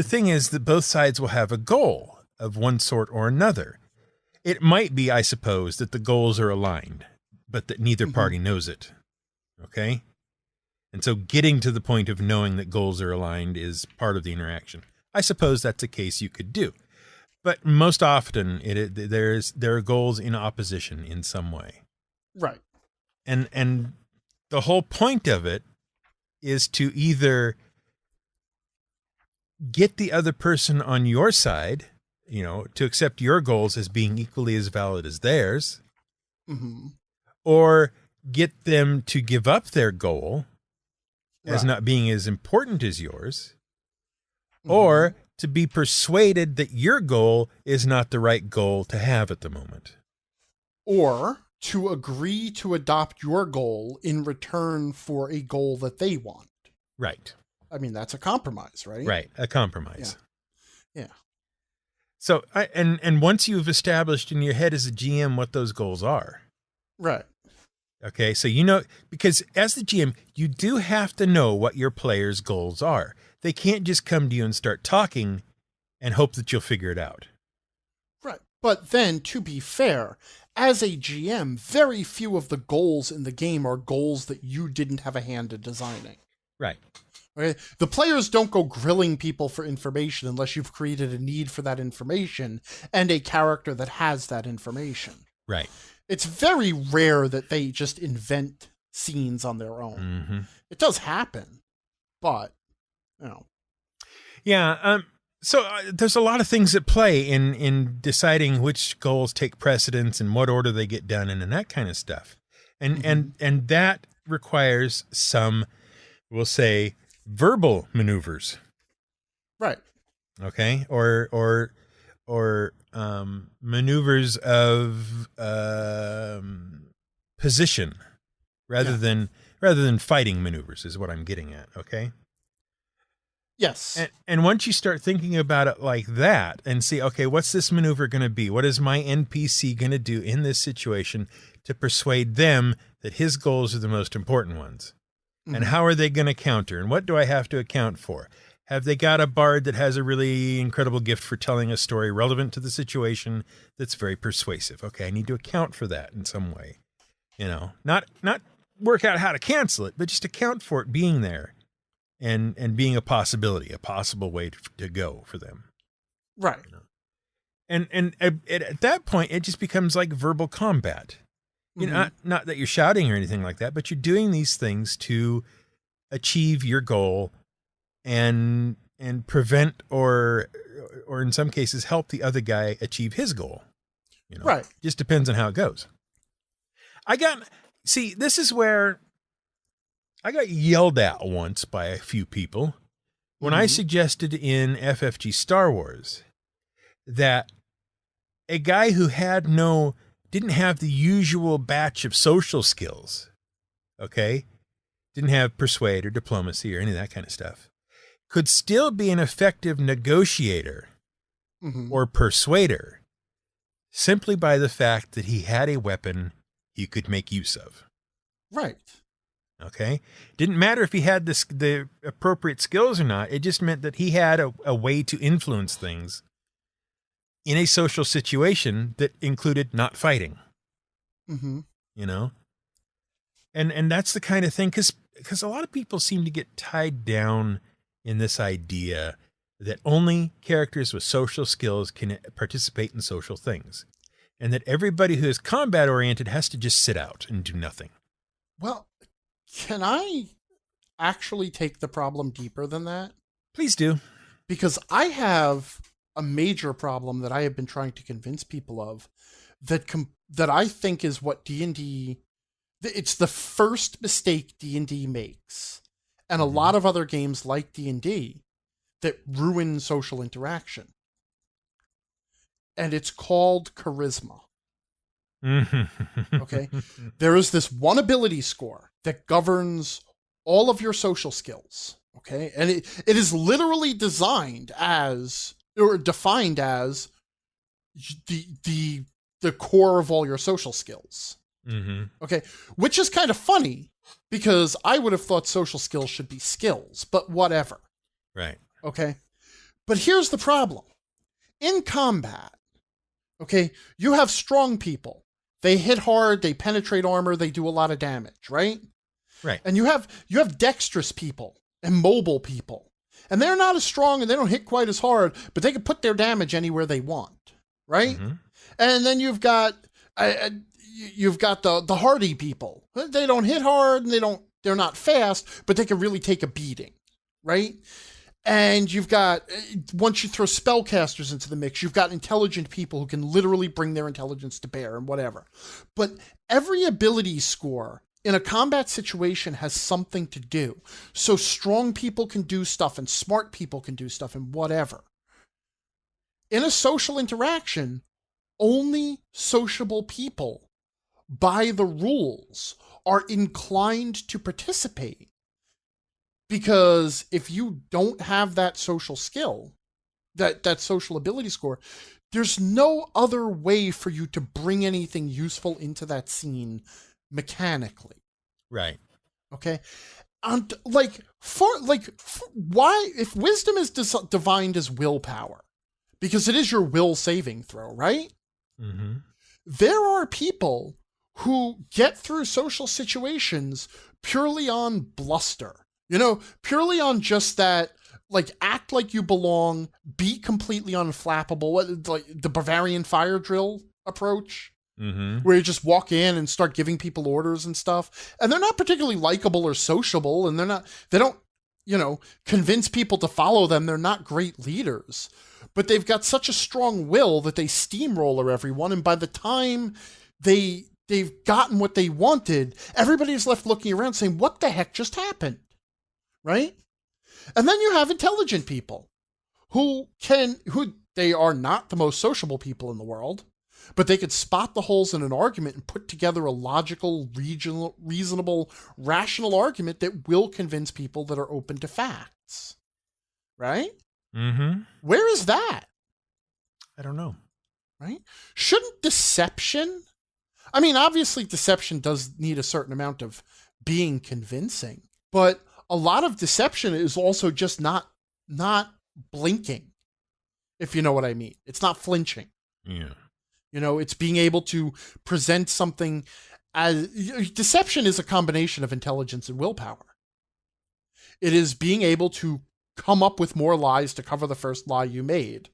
thing is that both sides will have a goal of one sort or another. It might be, I suppose, that the goals are aligned, but that neither party knows it. Okay? And so getting to the point of knowing that goals are aligned is part of the interaction. I suppose that's a case you could do. But most often there are goals in opposition in some way. Right. And the whole point of it is to either get the other person on your side, to accept your goals as being equally as valid as theirs, or get them to give up their goal as not being as important as yours, or to be persuaded that your goal is not the right goal to have at the moment. Or to agree to adopt your goal in return for a goal that they want. Right. I mean, that's a compromise, right? Right. A compromise. Yeah. So, and once you've established in your head as a GM what those goals are. Right. Okay. So, because as the GM, you do have to know what your players' goals are. They can't just come to you and start talking and hope that you'll figure it out. Right. But then, to be fair, as a GM, very few of the goals in the game are goals that you didn't have a hand in designing. Right. Okay? The players don't go grilling people for information unless you've created a need for that information and a character that has that information. Right. It's very rare that they just invent scenes on their own. It does happen, but, Yeah. So there's a lot of things at play in deciding which goals take precedence and what order they get done in and that kind of stuff. And that requires some, we'll say, verbal maneuvers. Right. Okay. Or maneuvers of position rather than fighting maneuvers is what I'm getting at. Okay. Yes. And once you start thinking about it like that and see, okay, what's this maneuver going to be? What is my NPC going to do in this situation to persuade them that his goals are the most important ones? And how are they going to counter? And what do I have to account for? Have they got a bard that has a really incredible gift for telling a story relevant to the situation that's very persuasive? Okay, I need to account for that in some way. Not work out how to cancel it, but just account for it being there and being a possibility, a possible way to go for them. Right. And at that point, it just becomes like verbal combat. Not that you're shouting or anything like that, but you're doing these things to achieve your goal and prevent or in some cases help the other guy achieve his goal. Right. Just depends on how it goes. This is where I got yelled at once by a few people when I suggested in FFG Star Wars that a guy who didn't have the usual batch of social skills, okay? Didn't have persuade or diplomacy or any of that kind of stuff, could still be an effective negotiator or persuader simply by the fact that he had a weapon he could make use of. Right. Okay? Didn't matter if he had the appropriate skills or not. It just meant that he had a way to influence things in a social situation that included not fighting. And that's the kind of thing, because a lot of people seem to get tied down in this idea that only characters with social skills can participate in social things, and that everybody who is combat oriented has to just sit out and do nothing. Well, can I actually take the problem deeper than that? Please do. Because I have a major problem that I have been trying to convince people of that I think is what D&D, it's the first mistake D&D makes, and a lot of other games like D&D that ruin social interaction. And it's called charisma. Okay? There is this one ability score that governs all of your social skills. Okay? And it is literally designed as, or defined as, the core of all your social skills. Okay? Which is kind of funny, because I would have thought social skills should be skills, but whatever. Right. Okay? But here's the problem. In combat, okay, you have strong people. They hit hard, they penetrate armor, they do a lot of damage, right? Right. And you have dexterous people and mobile people. And they're not as strong and they don't hit quite as hard, but they can put their damage anywhere they want, right? And then you've got the hardy people. They don't hit hard and they're not fast, but they can really take a beating, right? And you've got, once you throw spellcasters into the mix, you've got intelligent people who can literally bring their intelligence to bear and whatever. But every ability score in a combat situation has something to do. So strong people can do stuff and smart people can do stuff and whatever. In a social interaction, only sociable people, by the rules, are inclined to participate. Because if you don't have that social skill, that social ability score, there's no other way for you to bring anything useful into that scene mechanically. Right. Okay? And why, if wisdom is defined as willpower, because it is your will saving throw, right? There are people who get through social situations purely on bluster. Purely on just that, act like you belong, be completely unflappable, like the Bavarian fire drill approach, where you just walk in and start giving people orders and stuff. And they're not particularly likable or sociable, and they don't, convince people to follow them. They're not great leaders, but they've got such a strong will that they steamroller everyone. And by the time they've gotten what they wanted, everybody's left looking around saying, what the heck just happened? Right? And then you have intelligent people who they are not the most sociable people in the world, but they could spot the holes in an argument and put together a logical, reasonable, rational argument that will convince people that are open to facts. right? Mm-hmm. Where is that? I don't know. Right? Shouldn't deception? I mean, obviously deception does need a certain amount of being convincing, but a lot of deception is also just not blinking, if you know what I mean. It's not flinching. Yeah. It's being able to present something as deception is a combination of intelligence and willpower. It is being able to come up with more lies to cover the first lie you made.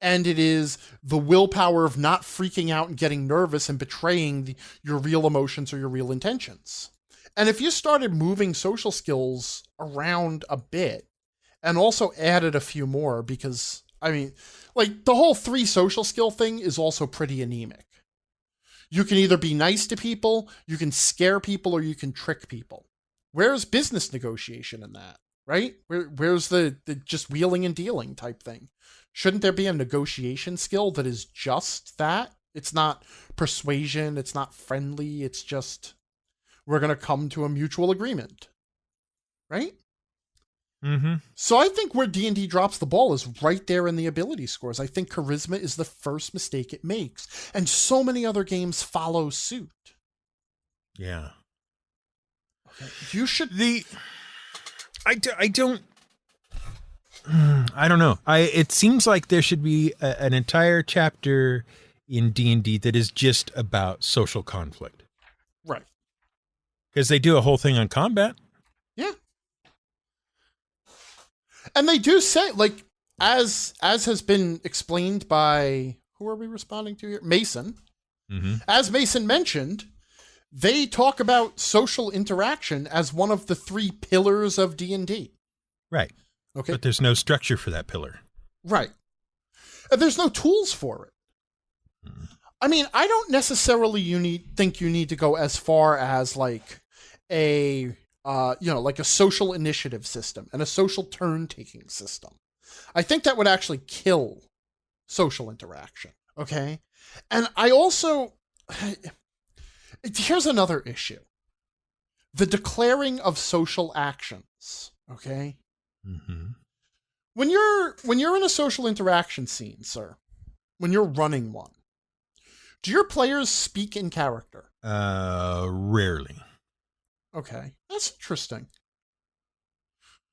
And it is the willpower of not freaking out and getting nervous and betraying your real emotions or your real intentions. And if you started moving social skills around a bit and also added a few more, because, I mean, like the whole 3 social skill thing is also pretty anemic. You can either be nice to people, you can scare people, or you can trick people. Where's business negotiation in that? Right? Where's the just wheeling and dealing type thing? Shouldn't there be a negotiation skill that is just that? It's not persuasion. It's not friendly. It's just, we're going to come to a mutual agreement. Right? Mm-hmm. So I think where D&D drops the ball is right there in the ability scores. I think charisma is the first mistake it makes. And so many other games follow suit. Yeah. Okay. You should... I don't know. It seems like there should be an entire chapter in D&D that is just about social conflict. Right. Because they do a whole thing on combat. Yeah. And they do say, like, as has been explained by, who are we responding to here? Mason. Mm-hmm. As Mason mentioned, they talk about social interaction as one of the 3 pillars of D&D. Right. Okay. But there's no structure for that pillar. Right. And there's no tools for it. Mm. I mean, I don't necessarily think you need to go as far as like a like a social initiative system and a social turn-taking system. I think that would actually kill social interaction. Okay. And I also... Here's another issue. The declaring of social actions, okay? Mm-hmm. When you're in a social interaction scene, sir, when you're running one, do your players speak in character? Rarely. Okay, that's interesting.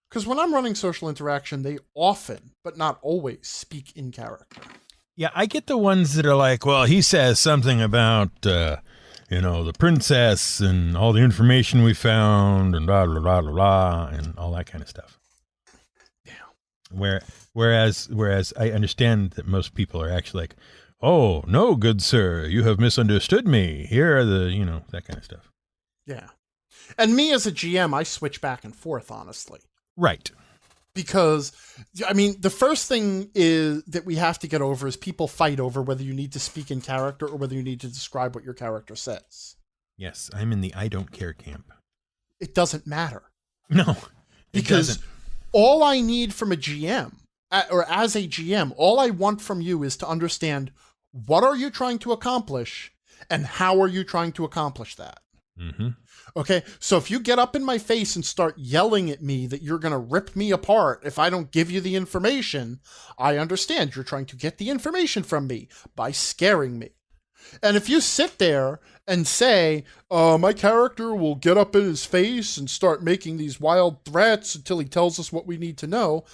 Because when I'm running social interaction, they often, but not always, speak in character. Yeah, I get the ones that are like, well, he says something about... the princess and all the information we found and blah, blah, blah, blah, blah, and all that kind of stuff. Yeah. Whereas I understand that most people are actually like, oh, no, good sir, you have misunderstood me. Here are the, that kind of stuff. Yeah. And me as a GM, I switch back and forth, honestly. Right. Because, I mean, the first thing is that we have to get over is people fight over whether you need to speak in character or whether you need to describe what your character says. Yes, I'm in the I don't care camp. It doesn't matter. No, because all I need from a GM, or as a GM, all I want from you is to understand what are you trying to accomplish and how are you trying to accomplish that. Mm-hmm. Okay, so if you get up in my face and start yelling at me that you're going to rip me apart if I don't give you the information, I understand you're trying to get the information from me by scaring me. And if you sit there and say, my character will get up in his face and start making these wild threats until he tells us what we need to know,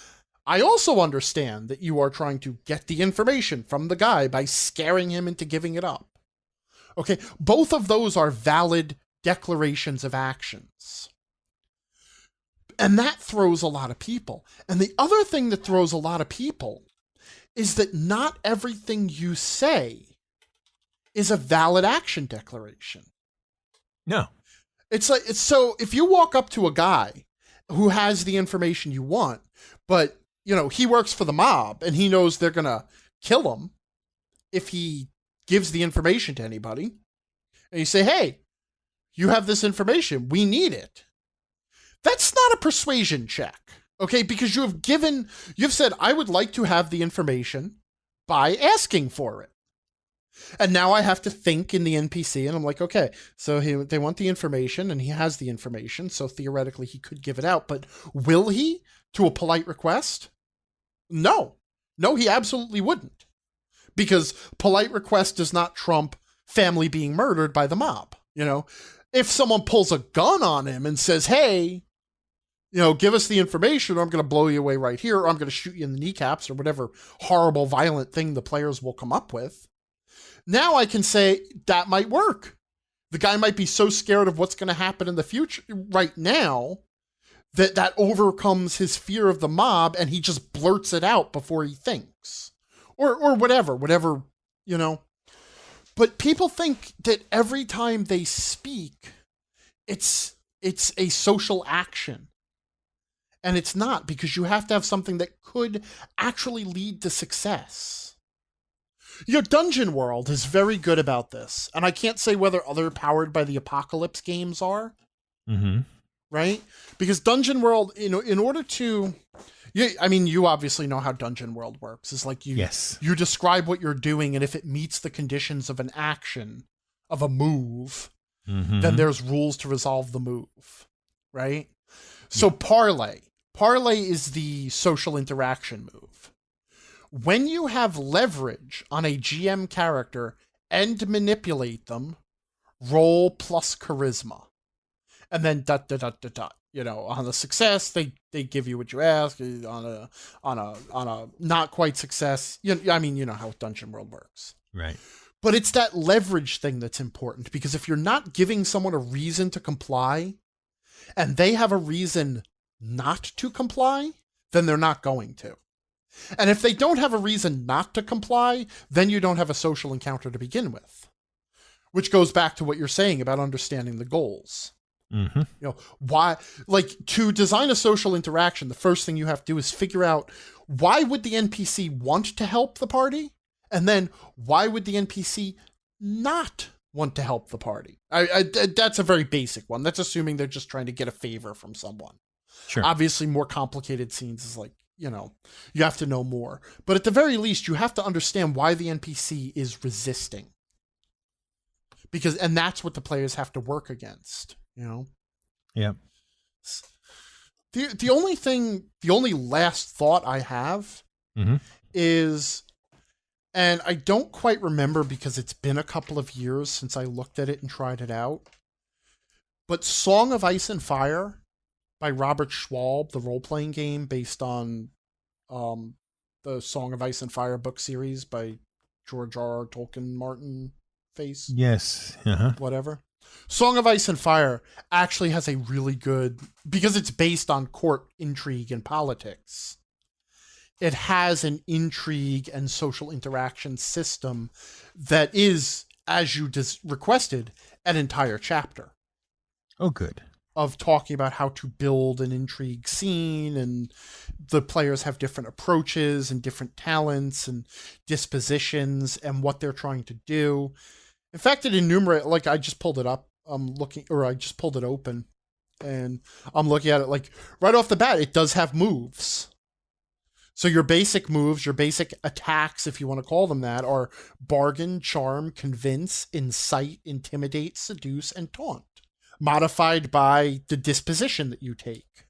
I also understand that you are trying to get the information from the guy by scaring him into giving it up. Okay, both of those are valid declarations of actions. And that throws a lot of people. And the other thing that throws a lot of people is that not everything you say is a valid action declaration. No. It's so if you walk up to a guy who has the information you want, but he works for the mob and he knows they're going to kill him if he gives the information to anybody, and you say, hey, you have this information. We need it. That's not a persuasion check, okay? Because you've said, I would like to have the information by asking for it. And now I have to think in the NPC, and I'm like, okay, so they want the information, and he has the information, so theoretically he could give it out, but will he to a polite request? No, he absolutely wouldn't. Because polite request does not trump family being murdered by the mob. If someone pulls a gun on him and says, hey, give us the information or I'm going to blow you away right here, or I'm going to shoot you in the kneecaps, or whatever horrible, violent thing the players will come up with. Now I can say that might work. The guy might be so scared of what's going to happen in the future right now that overcomes his fear of the mob and he just blurts it out before he thinks. Or whatever, But people think that every time they speak, it's a social action. And it's not, because you have to have something that could actually lead to success. Dungeon World is very good about this. And I can't say whether other Powered by the Apocalypse games are. Mm-hmm. Right? Because Dungeon World, in order to... you obviously know how Dungeon World works. It's like you describe what you're doing, and if it meets the conditions of an action, of a move, then there's rules to resolve the move. Right? So Parlay. Parlay is the social interaction move. When you have leverage on a GM character and manipulate them, roll plus charisma. And then ... on the success, they give you what you ask. On a not quite success, you know how Dungeon World works. Right. But it's that leverage thing that's important, because if you're not giving someone a reason to comply, and they have a reason not to comply, then they're not going to. And if they don't have a reason not to comply, then you don't have a social encounter to begin with. Which goes back to what you're saying about understanding the goals. Mm-hmm. Why, to design a social interaction, the first thing you have to do is figure out, why would the NPC want to help the party? And then why would the NPC not want to help the party? That's a very basic one. That's assuming they're just trying to get a favor from someone. Sure. Obviously, more complicated scenes is you have to know more. But at the very least, you have to understand why the NPC is resisting. And that's what the players have to work against. Yeah. The only last thought I have is, and I don't quite remember because it's been a couple of years since I looked at it and tried it out, but Song of Ice and Fire by Robert Schwalb, the role-playing game based on the Song of Ice and Fire book series by George R. R. Tolkien Martin face. Yes. Whatever. Song of Ice and Fire actually has a really good, because it's based on court intrigue and politics, it has an intrigue and social interaction system that is, as you requested, an entire chapter. Oh, good. Of talking about how to build an intrigue scene, and the players have different approaches and different talents and dispositions and what they're trying to do. In fact, it enumerates, I just pulled it up. I just pulled it open and I'm looking at it, right off the bat, it does have moves. So your basic moves, your basic attacks, if you want to call them that, are bargain, charm, convince, incite, intimidate, seduce, and taunt, modified by the disposition that you take.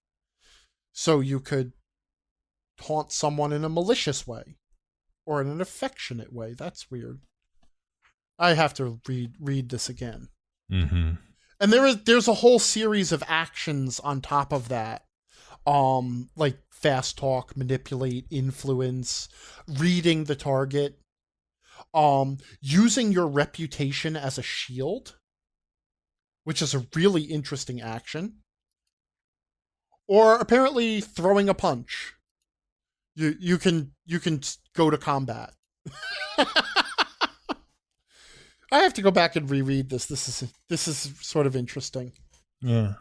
So you could taunt someone in a malicious way or in an affectionate way. That's weird. I have to read this again. Mm-hmm. And there's a whole series of actions on top of that. Like fast talk, manipulate, influence, reading the target, using your reputation as a shield, which is a really interesting action, or apparently throwing a punch. You can go to combat. I have to go back and reread this. This is sort of interesting. Yeah.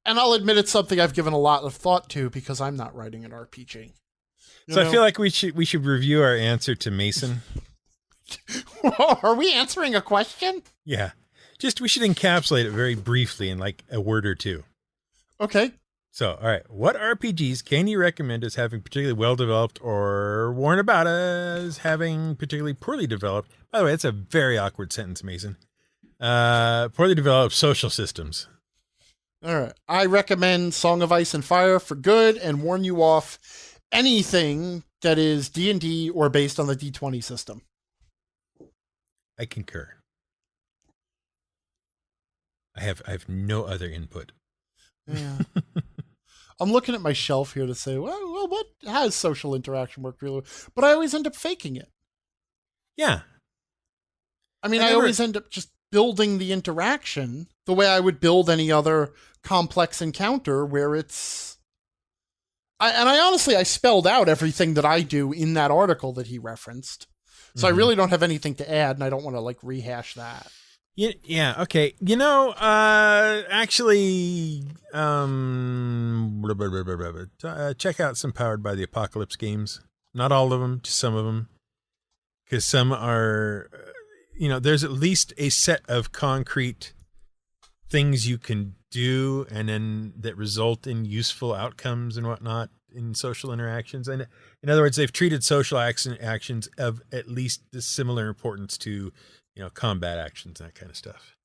And I'll admit it's something I've given a lot of thought to because I'm not writing an RPG. I feel like we should review our answer to Mason. Are we answering a question? Yeah. We should encapsulate it very briefly in a word or two. Okay. So, all right. What RPGs can you recommend as having particularly well developed or warn about as having particularly poorly developed? By the way, that's a very awkward sentence, Mason. Poorly developed social systems. All right. I recommend Song of Ice and Fire for good and warn you off anything that is D&D or based on the D20 system. I concur. I have no other input. Yeah. I'm looking at my shelf here to say, well, what has social interaction worked really well? But I always end up faking it. Yeah. I mean, I always end up just building the interaction the way I would build any other complex encounter where it's... I honestly spelled out everything that I do in that article that he referenced. So I really don't have anything to add, and I don't want to, like, rehash that. Yeah, okay. Actually, check out some Powered by the Apocalypse games. Not all of them, just some of them. Because some are, there's at least a set of concrete things you can do and then that result in useful outcomes and whatnot in social interactions. And in other words, they've treated social actions of at least similar importance to combat actions, that kind of stuff.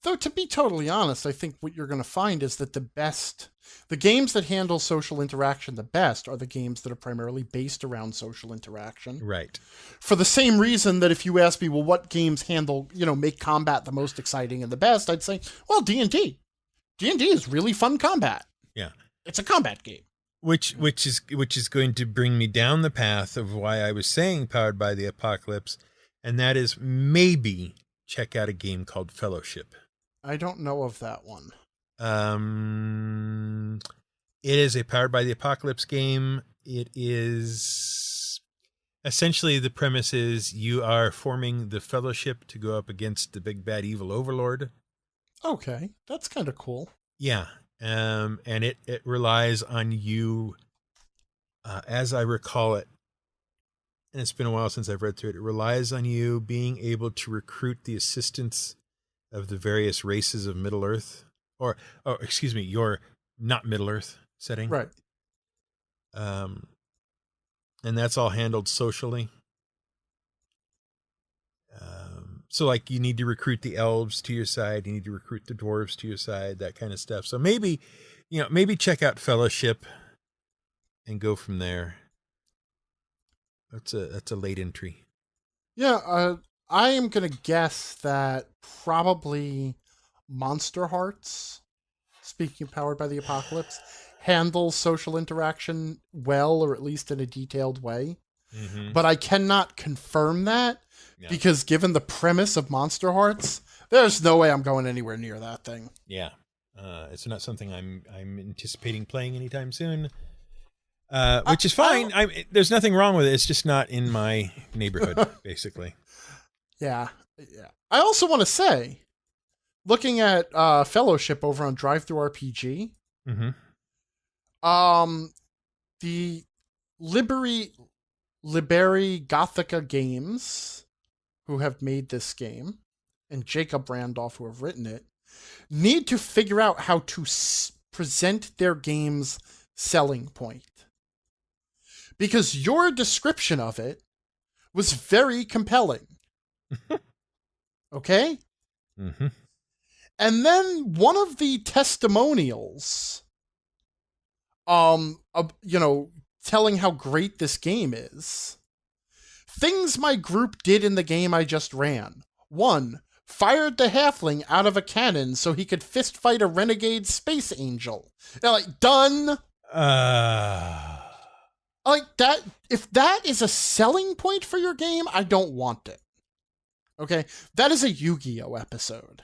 Though, to be totally honest, I think what you're going to find is that the games that handle social interaction the best are the games that are primarily based around social interaction. Right. For the same reason that if you ask me, well, what games handle, make combat the most exciting and the best, I'd say, well, D&D. D&D is really fun combat. Yeah. It's a combat game. Which is going to bring me down the path of why I was saying Powered by the Apocalypse. And that is maybe check out a game called Fellowship. I don't know of that one. It is a Powered by the Apocalypse game. It is essentially the premise is you are forming the Fellowship to go up against the big bad evil overlord. Okay, that's kind of cool. Yeah, and it relies on you, as I recall it, and it's been a while since I've read through it. It relies on you being able to recruit the assistance of the various races of Middle Earth, your not Middle Earth setting. Right. And that's all handled socially. So like you need to recruit the elves to your side. You need to recruit the dwarves to your side, that kind of stuff. So maybe check out Fellowship and go from there. That's a late entry. Yeah, I am going to guess that probably Monster Hearts, speaking of Powered by the Apocalypse, handles social interaction well, or at least in a detailed way. Mm-hmm. But I cannot confirm that because given the premise of Monster Hearts, there's no way I'm going anywhere near that thing. Yeah. It's not something I'm anticipating playing anytime soon. Which is fine. There's nothing wrong with it. It's just not in my neighborhood, basically. Yeah. I also want to say, looking at Fellowship over on DriveThruRPG, mm-hmm. The Liberi Gothica Games, who have made this game, and Jacob Randolph, who have written it, need to figure out how to present their game's selling point. Because your description of it was very compelling. Okay? Mm-hmm. And then one of the testimonials, telling how great this game is. Things my group did in the game I just ran. 1. Fired the halfling out of a cannon so he could fist fight a renegade space angel. They're like, done. Like that, if that is a selling point for your game, I don't want it. Okay? That is a Yu-Gi-Oh! Episode.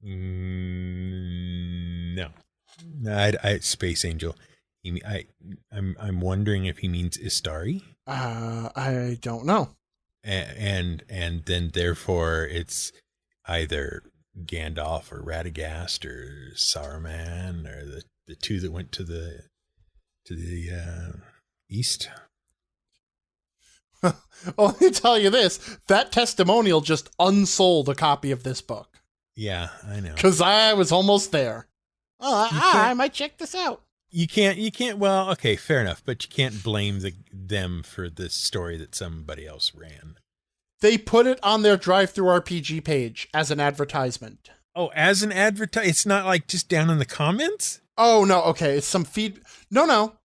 No. I Space Angel. I'm wondering if he means Istari. I don't know. And then therefore it's either Gandalf or Radagast or Saruman or the two that went to the east. Well, let me tell you this. That testimonial just unsold a copy of this book. Yeah, I know. Because I was almost there. Oh, I might check this out. You can't, well, okay, fair enough, but you can't blame them for the story that somebody else ran. They put it on their DriveThruRPG page as an advertisement. Oh, as an advertisement? It's not like just down in the comments? Oh, no, okay, it's some No.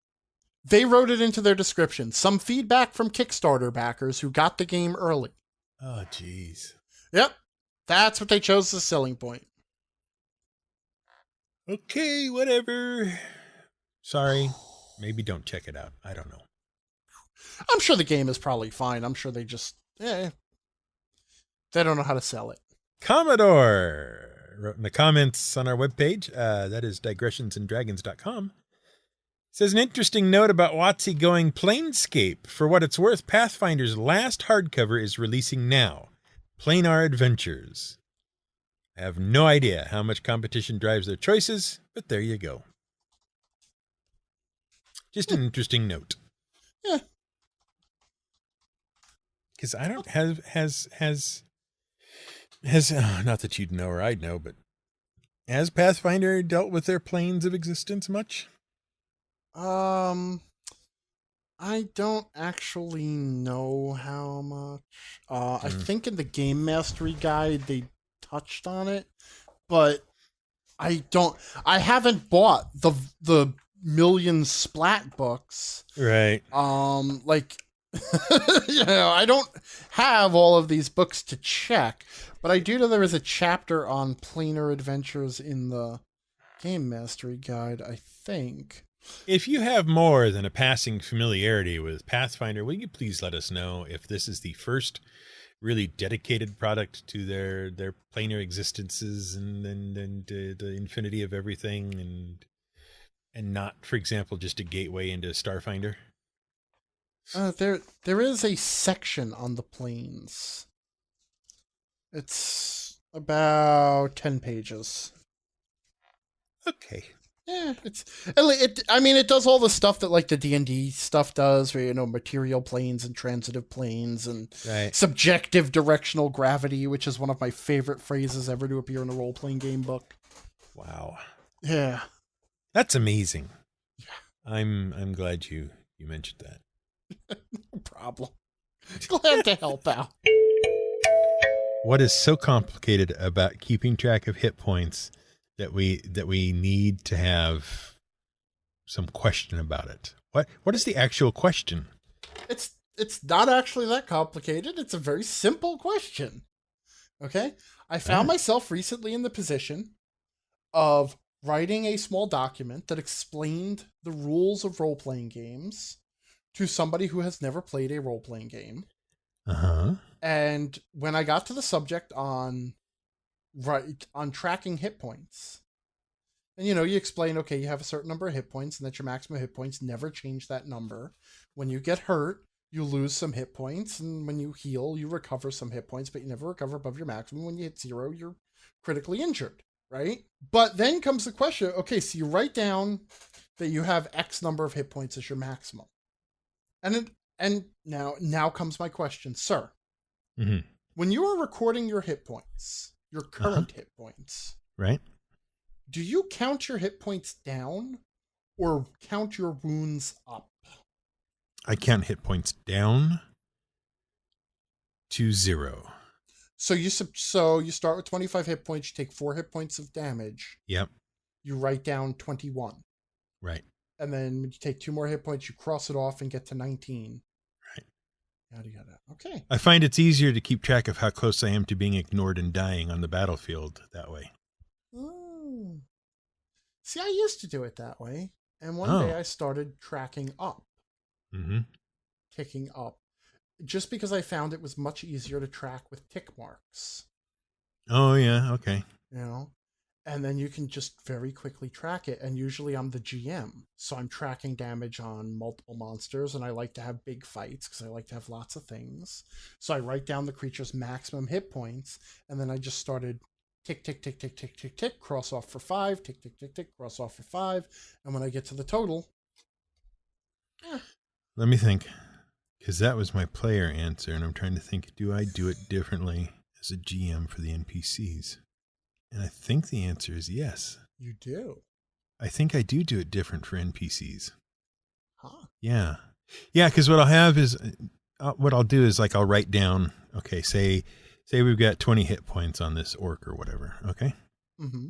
They wrote it into their description. Some feedback from Kickstarter backers who got the game early. Oh, jeez. Yep. That's what they chose as a selling point. Okay, whatever. Sorry. Maybe don't check it out. I don't know. I'm sure the game is probably fine. I'm sure they just, they don't know how to sell it. Commodore wrote in the comments on our webpage, that is digressionsandragons.com. Says an interesting note about WotC going Planescape. For what it's worth, Pathfinder's last hardcover is releasing now. Planar Adventures. I have no idea how much competition drives their choices, but there you go. Just an interesting note. Yeah. Because I don't has not that you'd know or I'd know, but has Pathfinder dealt with their planes of existence much? I don't actually know how much. I think in the Game Mastery Guide they touched on it, but I haven't bought the million splat books. Right. I don't have all of these books to check, but I do know there is a chapter on planar adventures in the Game Mastery Guide, I think. If you have more than a passing familiarity with Pathfinder, will you please let us know if this is the first really dedicated product to their planar existences and the infinity of everything and not, for example, just a gateway into Starfinder? There is a section on the planes. It's about 10 pages. Okay. Yeah, it does all the stuff that like the D&D stuff does, where material planes and transitive planes and subjective directional gravity, which is one of my favorite phrases ever to appear in a role-playing game book. Wow. Yeah. That's amazing. Yeah. I'm glad you mentioned that. No problem. Glad to help out. What is so complicated about keeping track of hit points that we need to have some question about it? What is the actual question? It's not actually that complicated. It's a very simple question. Okay? I found myself recently in the position of writing a small document that explained the rules of role-playing games to somebody who has never played a role-playing game. Uh-huh. And when I got to the subject on tracking hit points, and you explain, okay, you have a certain number of hit points and that your maximum hit points never change that number. When you get hurt, you lose some hit points, and when you heal, you recover some hit points, but you never recover above your maximum. When you hit 0, you're critically injured, right? But then comes the question, okay, so you write down that you have X number of hit points as your maximum. And now comes my question, sir. Mm-hmm. When you are recording your hit points, your current hit points, right? Do you count your hit points down or count your wounds up? I count hit points down to 0. So you start with 25 hit points, you take 4 hit points of damage. Yep. You write down 21. Right. And then when you take 2 more hit points, you cross it off and get to 19. Right. Yada yada. Okay. I find it's easier to keep track of how close I am to being ignored and dying on the battlefield that way. Oh. See, I used to do it that way. And one day I started tracking up. Mm-hmm. Ticking up. Just because I found it was much easier to track with tick marks. Oh, yeah. Okay. And then you can just very quickly track it. And usually I'm the GM. So I'm tracking damage on multiple monsters. And I like to have big fights because I like to have lots of things. So I write down the creature's maximum hit points. And then I just started tick, tick, tick, tick, tick, tick, tick, cross off for 5, tick, tick, tick, tick, cross off for 5. And when I get to the total. Let me think. Because that was my player answer. And I'm trying to think, do I do it differently as a GM for the NPCs? And I think the answer is yes. You do? I think I do it different for NPCs. Huh? Yeah. Yeah, because what I'll have is, what I'll do is like I'll write down, okay, say we've got 20 hit points on this orc or whatever, okay? Mm-hmm.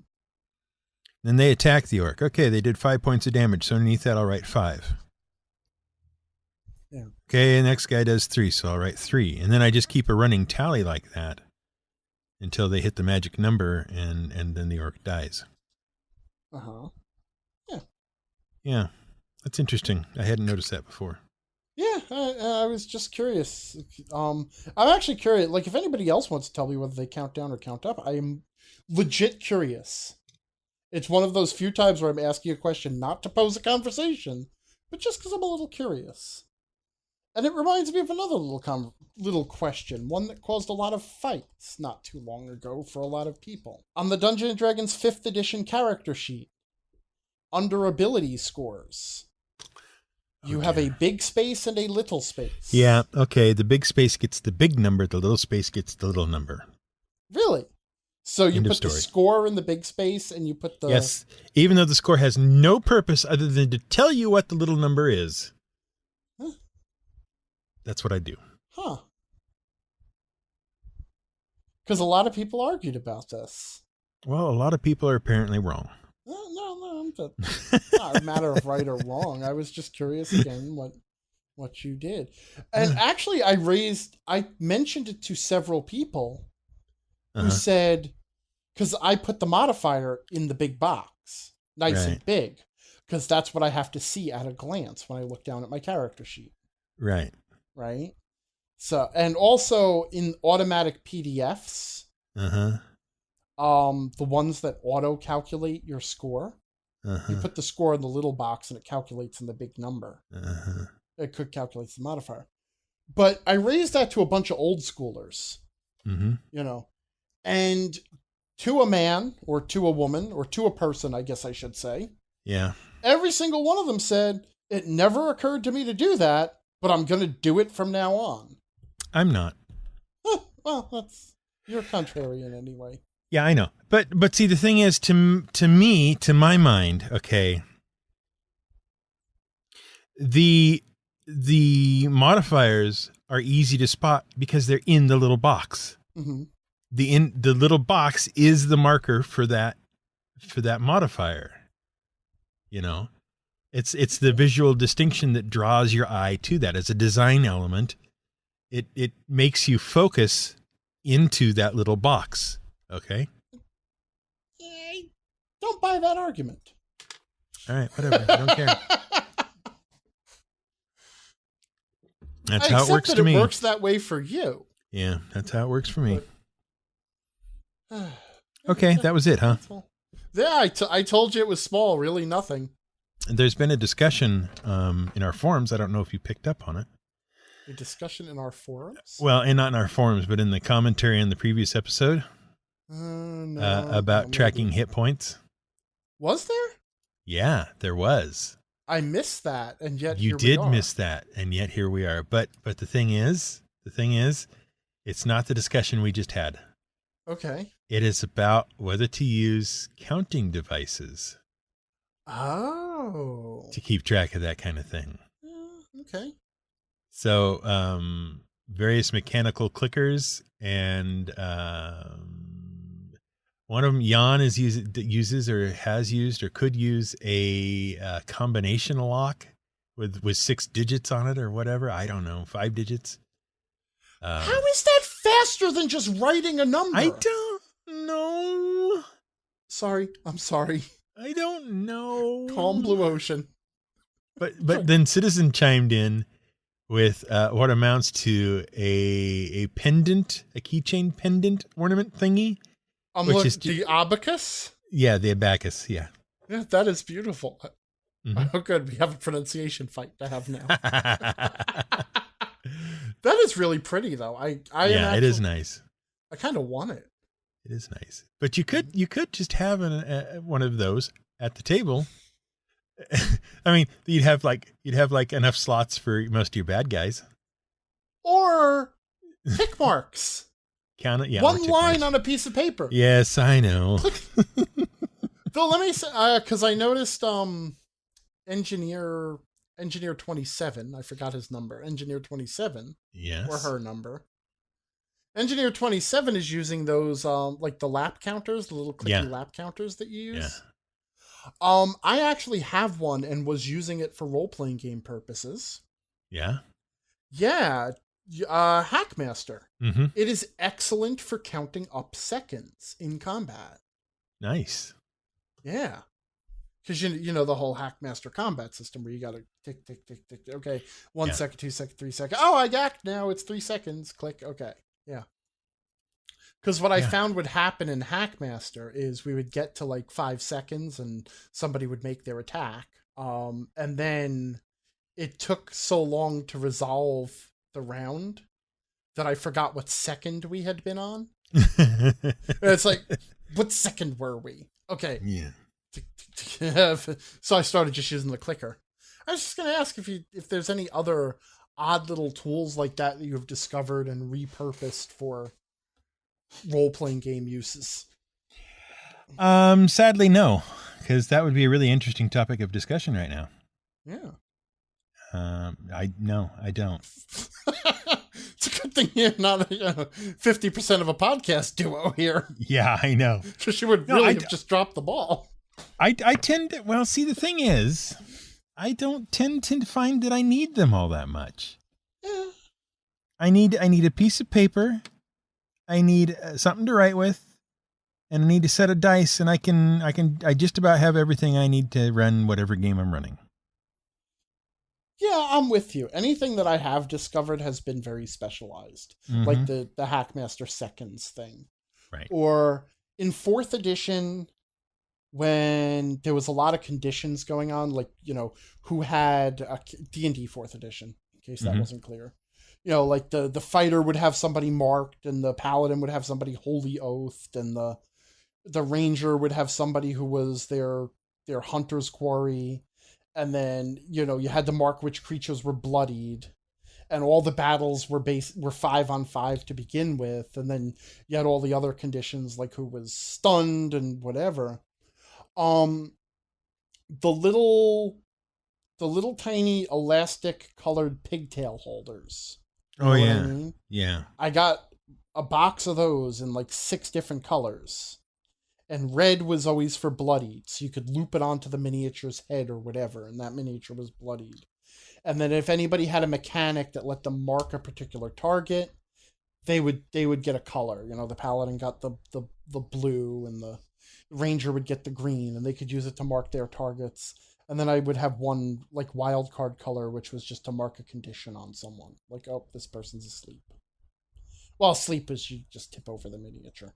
Then they attack the orc. Okay, they did 5 points of damage, so underneath that I'll write 5. Yeah. Okay, next guy does 3, so I'll write 3. And then I just keep a running tally like that until they hit the magic number, and then the orc dies. Uh-huh. Yeah. Yeah, that's interesting. I hadn't noticed that before. Yeah, I was just curious. I'm actually curious. Like, if anybody else wants to tell me whether they count down or count up, I am legit curious. It's one of those few times where I'm asking a question not to pose a conversation, but just because I'm a little curious. And it reminds me of another little question, one that caused a lot of fights not too long ago for a lot of people. On the Dungeons & Dragons 5th edition character sheet, under ability scores, you have a big space and a little space. Yeah, okay. The big space gets the big number. The little space gets the little number. Really? So you put the score in the big space and you put the... Yes, even though the score has no purpose other than to tell you what the little number is. Huh. That's what I do. Huh. Because a lot of people argued about this. Well, a lot of people are apparently wrong. No, it's not a matter of right or wrong. I was just curious again what you did. And actually, I mentioned it to several people who said, because I put the modifier in the big box, nice and big, because that's what I have to see at a glance when I look down at my character sheet. Right. Right. So, and also in automatic PDFs, the ones that auto calculate your score, you put the score in the little box and it calculates in the big number. It could calculate the modifier. But I raised that to a bunch of old schoolers, you know, and to a man or to a woman or to a person, I guess I should say. Yeah. Every single one of them said, it never occurred to me to do that, but I'm going to do it from now on. I'm not. Well, you're contrarian anyway. Yeah, I know. But see, the thing is, to me, to my mind, okay, the modifiers are easy to spot because they're in the little box. The little box is the marker for that modifier. You know, it's the visual distinction that draws your eye to that as a design element. It makes you focus into that little box. Okay. I don't buy that argument. All right, whatever. I don't care. That's how it works to me. It works that way for you. Yeah, that's how it works for me. Okay, that was it, huh? Yeah, I told you it was small, really nothing. There's been a discussion in our forums. I don't know if you picked up on it. A discussion in our forums? Well, and not in our forums, but in the commentary on the previous episode. About tracking hit points. Was there? Yeah, there was. I missed that, and yet you did miss that, and yet here we are. But the thing is, it's not the discussion we just had. Okay. It is about whether to use counting devices. Oh. To keep track of that kind of thing. Okay. So, various mechanical clickers, and one of them, Jan, uses or has used or could use a combination lock with 6 digits on it or whatever. I don't know, 5 digits. How is that faster than just writing a number? I don't know. I'm sorry. I don't know. Calm blue ocean. But then Citizen chimed in with what amounts to a pendant, a keychain pendant ornament thingy. Which is the abacus? Yeah, the abacus, yeah. Yeah, that is beautiful. Oh, good. We have a pronunciation fight to have now. That is really pretty, though. It is nice. I kind of want it. It is nice. But you could just have one of those at the table. I mean, you'd have like enough slots for most of your bad guys. Or tick marks. Count it, yeah. One line on a piece of paper. Yes, I know. Though let me say, because I noticed Engineer 27, I forgot his number. Engineer 27. Yes. Or her number. Engineer 27 is using those like the lap counters, the little clicky lap counters that you use. Yeah. I actually have one and was using it for role-playing game purposes. Yeah. Yeah, Hackmaster. Mm-hmm. It is excellent for counting up seconds in combat. Nice. Yeah. Because you know the whole Hackmaster combat system where you got to tick, tick, tick, tick. Okay, 1 second, 2 second, 3 second. Oh, I got now. It's 3 seconds. Click. Okay. Yeah. Because what I found would happen in Hackmaster is we would get to like 5 seconds and somebody would make their attack. And then it took so long to resolve the round that I forgot what second we had been on. It's like, what second were we? Okay. Yeah. So I started just using the clicker. I was just going to ask if there's any other odd little tools like that you have discovered and repurposed for role-playing game uses. Sadly, no, because that would be a really interesting topic of discussion right now. Yeah. I don't. It's a good thing you're not 50% of a podcast duo here. Yeah, I know. Because you would really have just dropped the ball. I tend to, well, see, the thing is, I don't tend to find that I need them all that much. Yeah. I need a piece of paper. I need something to write with, and I need a set of dice, and I just about have everything I need to run whatever game I'm running. Yeah, I'm with you. Anything that I have discovered has been very specialized, like the Hackmaster Seconds thing. Right. Or in 4th edition, when there was a lot of conditions going on, like, you know, who had a D&D 4th edition, in case that wasn't clear. You know, like the fighter would have somebody marked, and the paladin would have somebody holy oathed, and the ranger would have somebody who was their hunter's quarry. And then, you know, you had to mark which creatures were bloodied, and all the battles were 5-on-5 to begin with. And then you had all the other conditions, like who was stunned and whatever. The little tiny elastic colored pigtail holders. Oh yeah. I mean? Yeah. I got a box of those in like 6 different colors. And red was always for bloodied, so you could loop it onto the miniature's head or whatever, and that miniature was bloodied. And then if anybody had a mechanic that let them mark a particular target, they would get a color. You know, the paladin got the blue, and the ranger would get the green, and they could use it to mark their targets. And then I would have one like wild card color, which was just to mark a condition on someone, like, oh, this person's asleep. Well, sleep is you just tip over the miniature.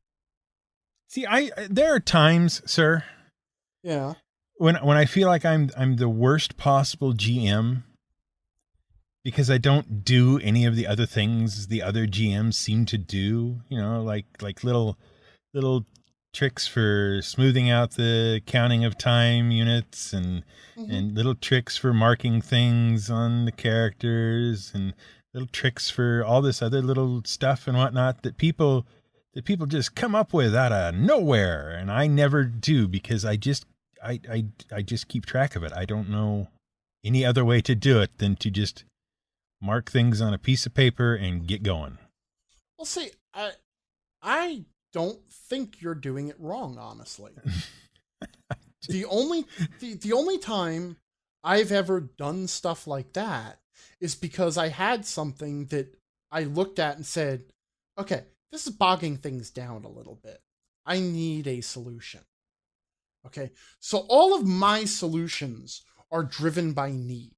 See, there are times, sir. Yeah. When I feel like I'm the worst possible GM because I don't do any of the other things the other GMs seem to do, you know, like little tricks for smoothing out the counting of time units and little tricks for marking things on the characters and little tricks for all this other little stuff and whatnot that people just come up with out of nowhere, and I never do because I just keep track of it. I don't know any other way to do it than to just mark things on a piece of paper and get going. Well, see, I don't think you're doing it wrong, honestly. The only time I've ever done stuff like that is because I had something that I looked at and said, okay, this is bogging things down a little bit. I need a solution. Okay, so all of my solutions are driven by need.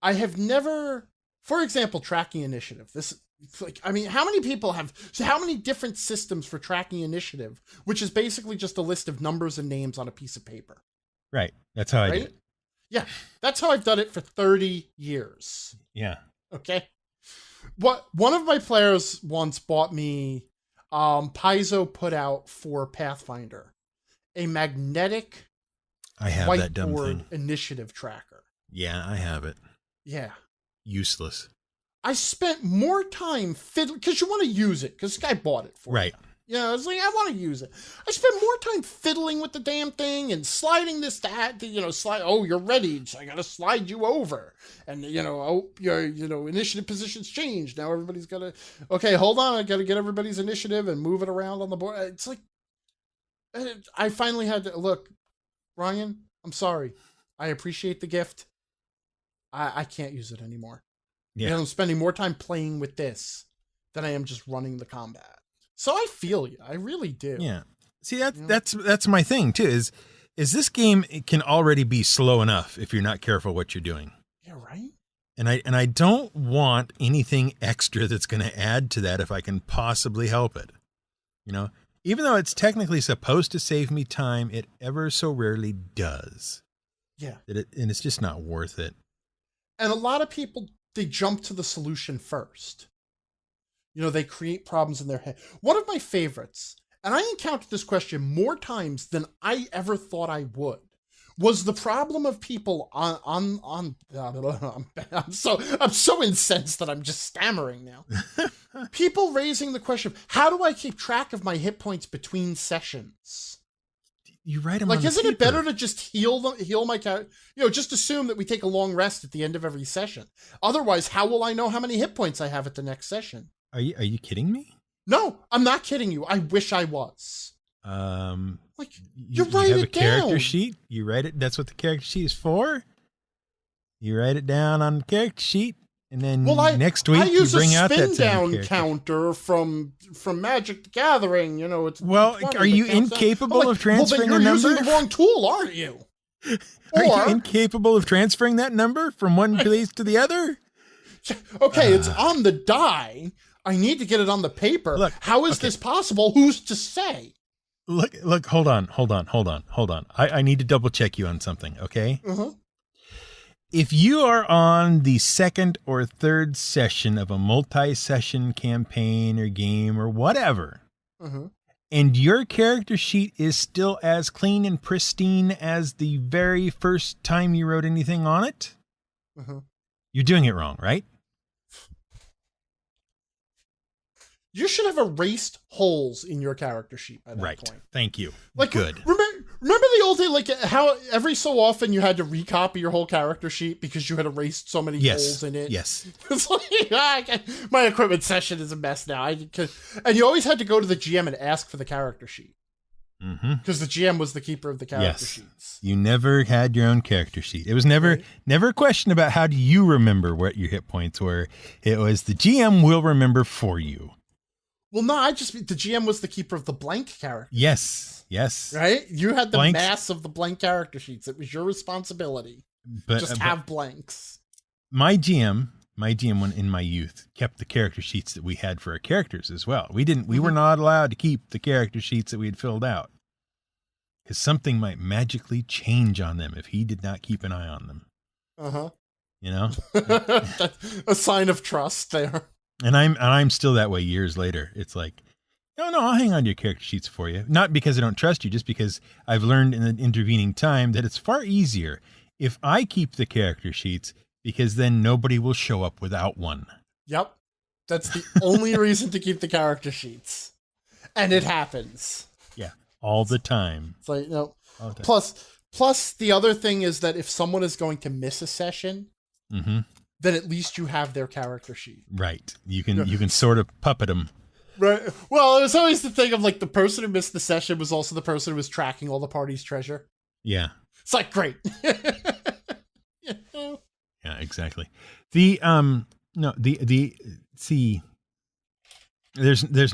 I have never, for example, tracking initiative. How many different systems for tracking initiative, which is basically just a list of numbers and names on a piece of paper. Right. That's how I do it. Yeah, that's how I've done it for 30 years. Yeah. Okay. One of my players once bought me, Paizo put out for Pathfinder, a magnetic I have that dumb thing. Initiative tracker. Yeah, I have it. Yeah. Useless. I spent more time fiddling, because you want to use it, because this guy bought it for me. Right. You know, I was like, I want to use it. I spent more time fiddling with the damn thing and sliding this, that, you're ready, so I got to slide you over. And, your initiative position's changed. Now everybody's got to, okay, hold on, I got to get everybody's initiative and move it around on the board. It's like, I finally had to, look, Ryan, I'm sorry. I appreciate the gift. I can't use it anymore. You know, I'm spending more time playing with this than I am just running the combat. So I feel you. I really do. Yeah. See, that's my thing too, is this game, it can already be slow enough if you're not careful what you're doing. Yeah, right? And I don't want anything extra that's going to add to that if I can possibly help it. You know, even though it's technically supposed to save me time, it ever so rarely does. Yeah. And it's just not worth it. And a lot of people, they jump to the solution first. You know, they create problems in their head. One of my favorites, and I encountered this question more times than I ever thought I would, was the problem of people I'm so incensed that I'm just stammering now. People raising the question, how do I keep track of my hit points between sessions? You write them like, on isn't it better to just heal my character? You know, just assume that we take a long rest at the end of every session. Otherwise, how will I know how many hit points I have at the next session? Are you kidding me? No, I'm not kidding you. I wish I was. Like, you write have it a character down. sheet. You write it. That's what the character sheet is for. You write it down on the character sheet, and then next week you bring out that spin down counter from Magic the Gathering. You know, it's are you incapable of transferring a number? You're using the wrong tool, aren't you? Are you incapable of transferring that number from one place to the other? Okay, it's on the die. I need to get it on the paper. Look, how is this possible? Who's to say? Look, hold on. I need to double check you on something, okay? Uh-huh. If you are on the second or third session of a multi-session campaign or game or whatever, and your character sheet is still as clean and pristine as the very first time you wrote anything on it, you're doing it wrong, right? You should have erased holes in your character sheet by that point. Right. Thank you. Like, good. Remember the old day, like how every so often you had to recopy your whole character sheet because you had erased so many holes in it? Yes. It's like, my equipment session is a mess now. And you always had to go to the GM and ask for the character sheet. Because the GM was the keeper of the character sheets. You never had your own character sheet. It was never a question about how do you remember what your hit points were. It was the GM will remember for you. Well, no, the GM was the keeper of the blank character. Yes. Right? You had the mass of the blank character sheets. It was your responsibility. Just have blanks. My GM in my youth kept the character sheets that we had for our characters as well. We were not allowed to keep the character sheets that we had filled out because something might magically change on them if he did not keep an eye on them. You know? A sign of trust there. And I'm still that way years later. It's like, no, I'll hang on to your character sheets for you. Not because I don't trust you, just because I've learned in the intervening time that it's far easier if I keep the character sheets, because then nobody will show up without one. Yep. That's the only reason to keep the character sheets. And it happens. Yeah. All the time. It's like, no. Plus the other thing is that if someone is going to miss a session, then at least you have their character sheet. Right. You can sort of puppet them. Right. Well, it was always the thing of like the person who missed the session was also the person who was tracking all the party's treasure. Yeah. It's like, great. Yeah, exactly. There's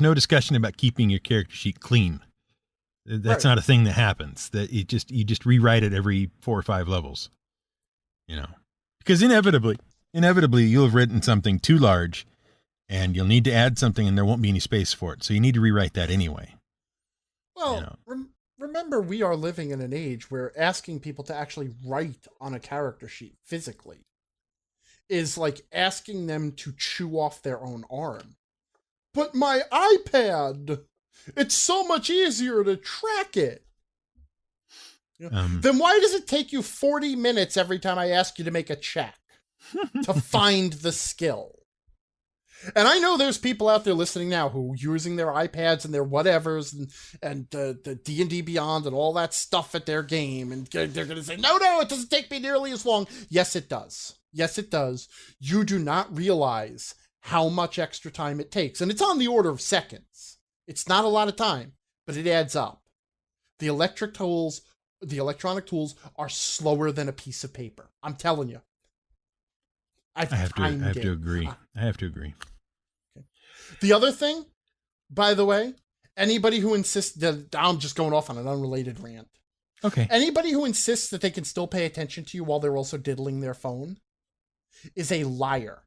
no discussion about keeping your character sheet clean. That's not a thing that happens. That you just rewrite it every 4 or 5 levels. You know, because inevitably you'll have written something too large and you'll need to add something and there won't be any space for it. So you need to rewrite that anyway. Well, remember, we are living in an age where asking people to actually write on a character sheet physically is like asking them to chew off their own arm. But my iPad, it's so much easier to track it. Then why does it take you 40 minutes every time I ask you to make a check to find the skill? And I know there's people out there listening now who are using their iPads and their whatevers and the D&D Beyond and all that stuff at their game. And they're going to say, no, it doesn't take me nearly as long. Yes, it does. Yes, it does. You do not realize how much extra time it takes. And it's on the order of seconds. It's not a lot of time, but it adds up. The electronic tools are slower than a piece of paper. I'm telling you. I have to agree. I have to agree. Okay. The other thing, by the way, anybody who insists that I'm just going off on an unrelated rant. Okay. Anybody who insists that they can still pay attention to you while they're also diddling their phone is a liar.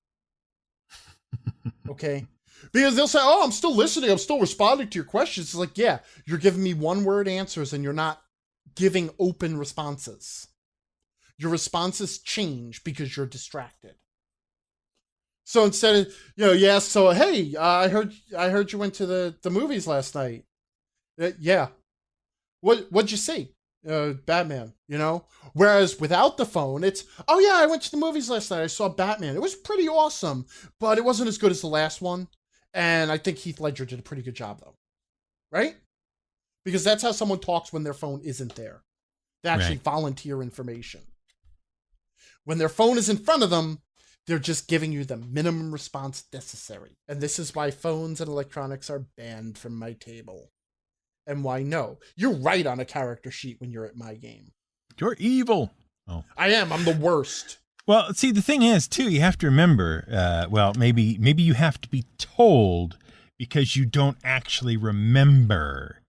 Okay? Because they'll say, oh, I'm still listening. I'm still responding to your questions. It's like, yeah, you're giving me one-word answers and you're not giving open responses. Your responses change because you're distracted. So instead of, yeah, so, hey, I heard you went to the movies last night. Yeah. What'd you see? Batman, Whereas without the phone, it's, oh yeah, I went to the movies last night. I saw Batman. It was pretty awesome, but it wasn't as good as the last one. And I think Heath Ledger did a pretty good job though. Right? Because that's how someone talks when their phone isn't there. They actually volunteer information. When their phone is in front of them, they're just giving you the minimum response necessary. And this is why phones and electronics are banned from my table. And why no? You're right on a character sheet when you're at my game. You're evil. Oh, I am. I'm the worst. Well, see, the thing is, too, you have to remember, maybe you have to be told because you don't actually remember.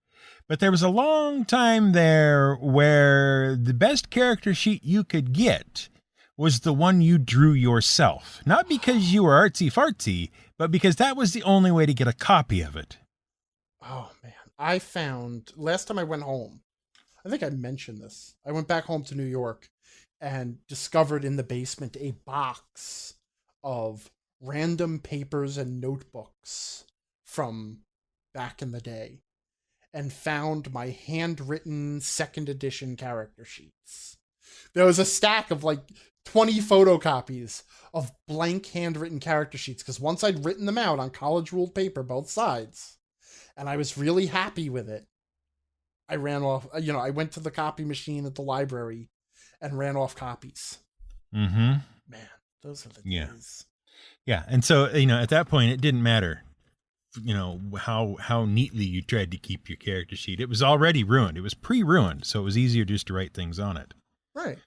But there was a long time there where the best character sheet you could get was the one you drew yourself. Not because you were artsy-fartsy, but because that was the only way to get a copy of it. Oh, man. I found, last time I went home, I think I mentioned this. I went back home to New York and discovered in the basement a box of random papers and notebooks from back in the day and found my handwritten second edition character sheets. There was a stack of like 20 photocopies of blank handwritten character sheets because once I'd written them out on college ruled paper, both sides, and I was really happy with it, I ran off, I went to the copy machine at the library and ran off copies. Mm-hmm. Man, those are the days. Yeah. And so, at that point, it didn't matter, how neatly you tried to keep your character sheet. It was already ruined. It was pre-ruined. So it was easier just to write things on it. Right.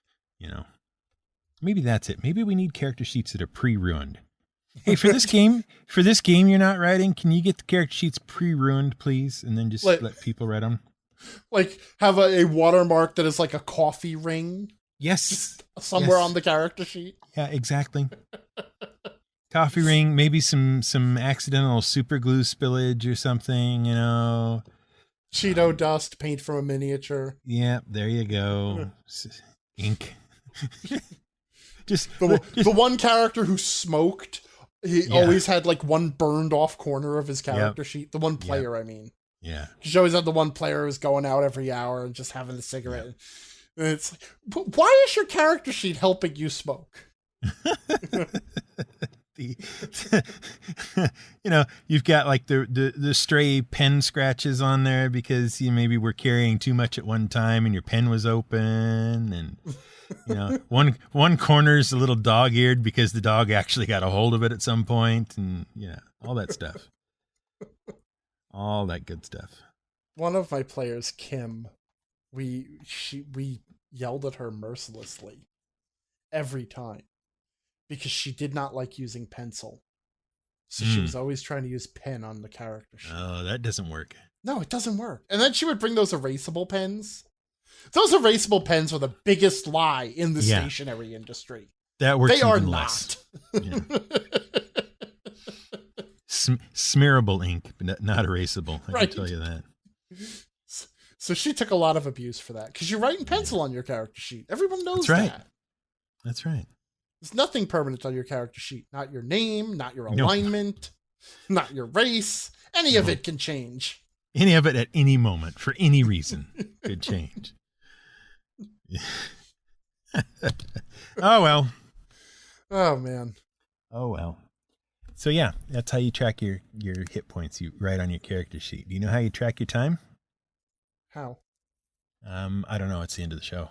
Maybe that's it. Maybe we need character sheets that are pre-ruined. Hey, for this game you're not writing, can you get the character sheets pre-ruined, please? And then just let people write them. Like have a watermark that is like a coffee ring. Yes. Somewhere on the character sheet. Yeah, exactly. Coffee ring, maybe some accidental super glue spillage or something, Cheeto dust, paint from a miniature. Yeah, there you go. Ink. The one character who smoked, he always had like one burned off corner of his character sheet. The one player, I mean. Yeah. Because you always had the one player who's going out every hour and just having a cigarette. Yeah. And it's like, but why is your character sheet helping you smoke? You've got like the stray pen scratches on there because you maybe were carrying too much at one time and your pen was open, and one corner's a little dog-eared because the dog actually got a hold of it at some point, and all that stuff. All that good stuff. One of my players, Kim, we yelled at her mercilessly every time because she did not like using pencil. So she was always trying to use pen on the character sheet. Oh, that doesn't work. No, it doesn't work. And then she would bring those erasable pens. Those erasable pens are the biggest lie in the stationery industry. That works. They are even not. Less. Yeah. Smearable ink, but not erasable. I can tell you that. So she took a lot of abuse for that because you write in pencil on your character sheet. Everyone knows that. That's right. There's nothing permanent on your character sheet. Not your name, not your alignment, not your race. Any of it can change. Any of it at any moment for any reason could change. Oh, well. Oh, man. Oh, well. So, yeah, that's how you track your hit points. You write on your character sheet. Do you know how you track your time? How? I don't know. It's the end of the show.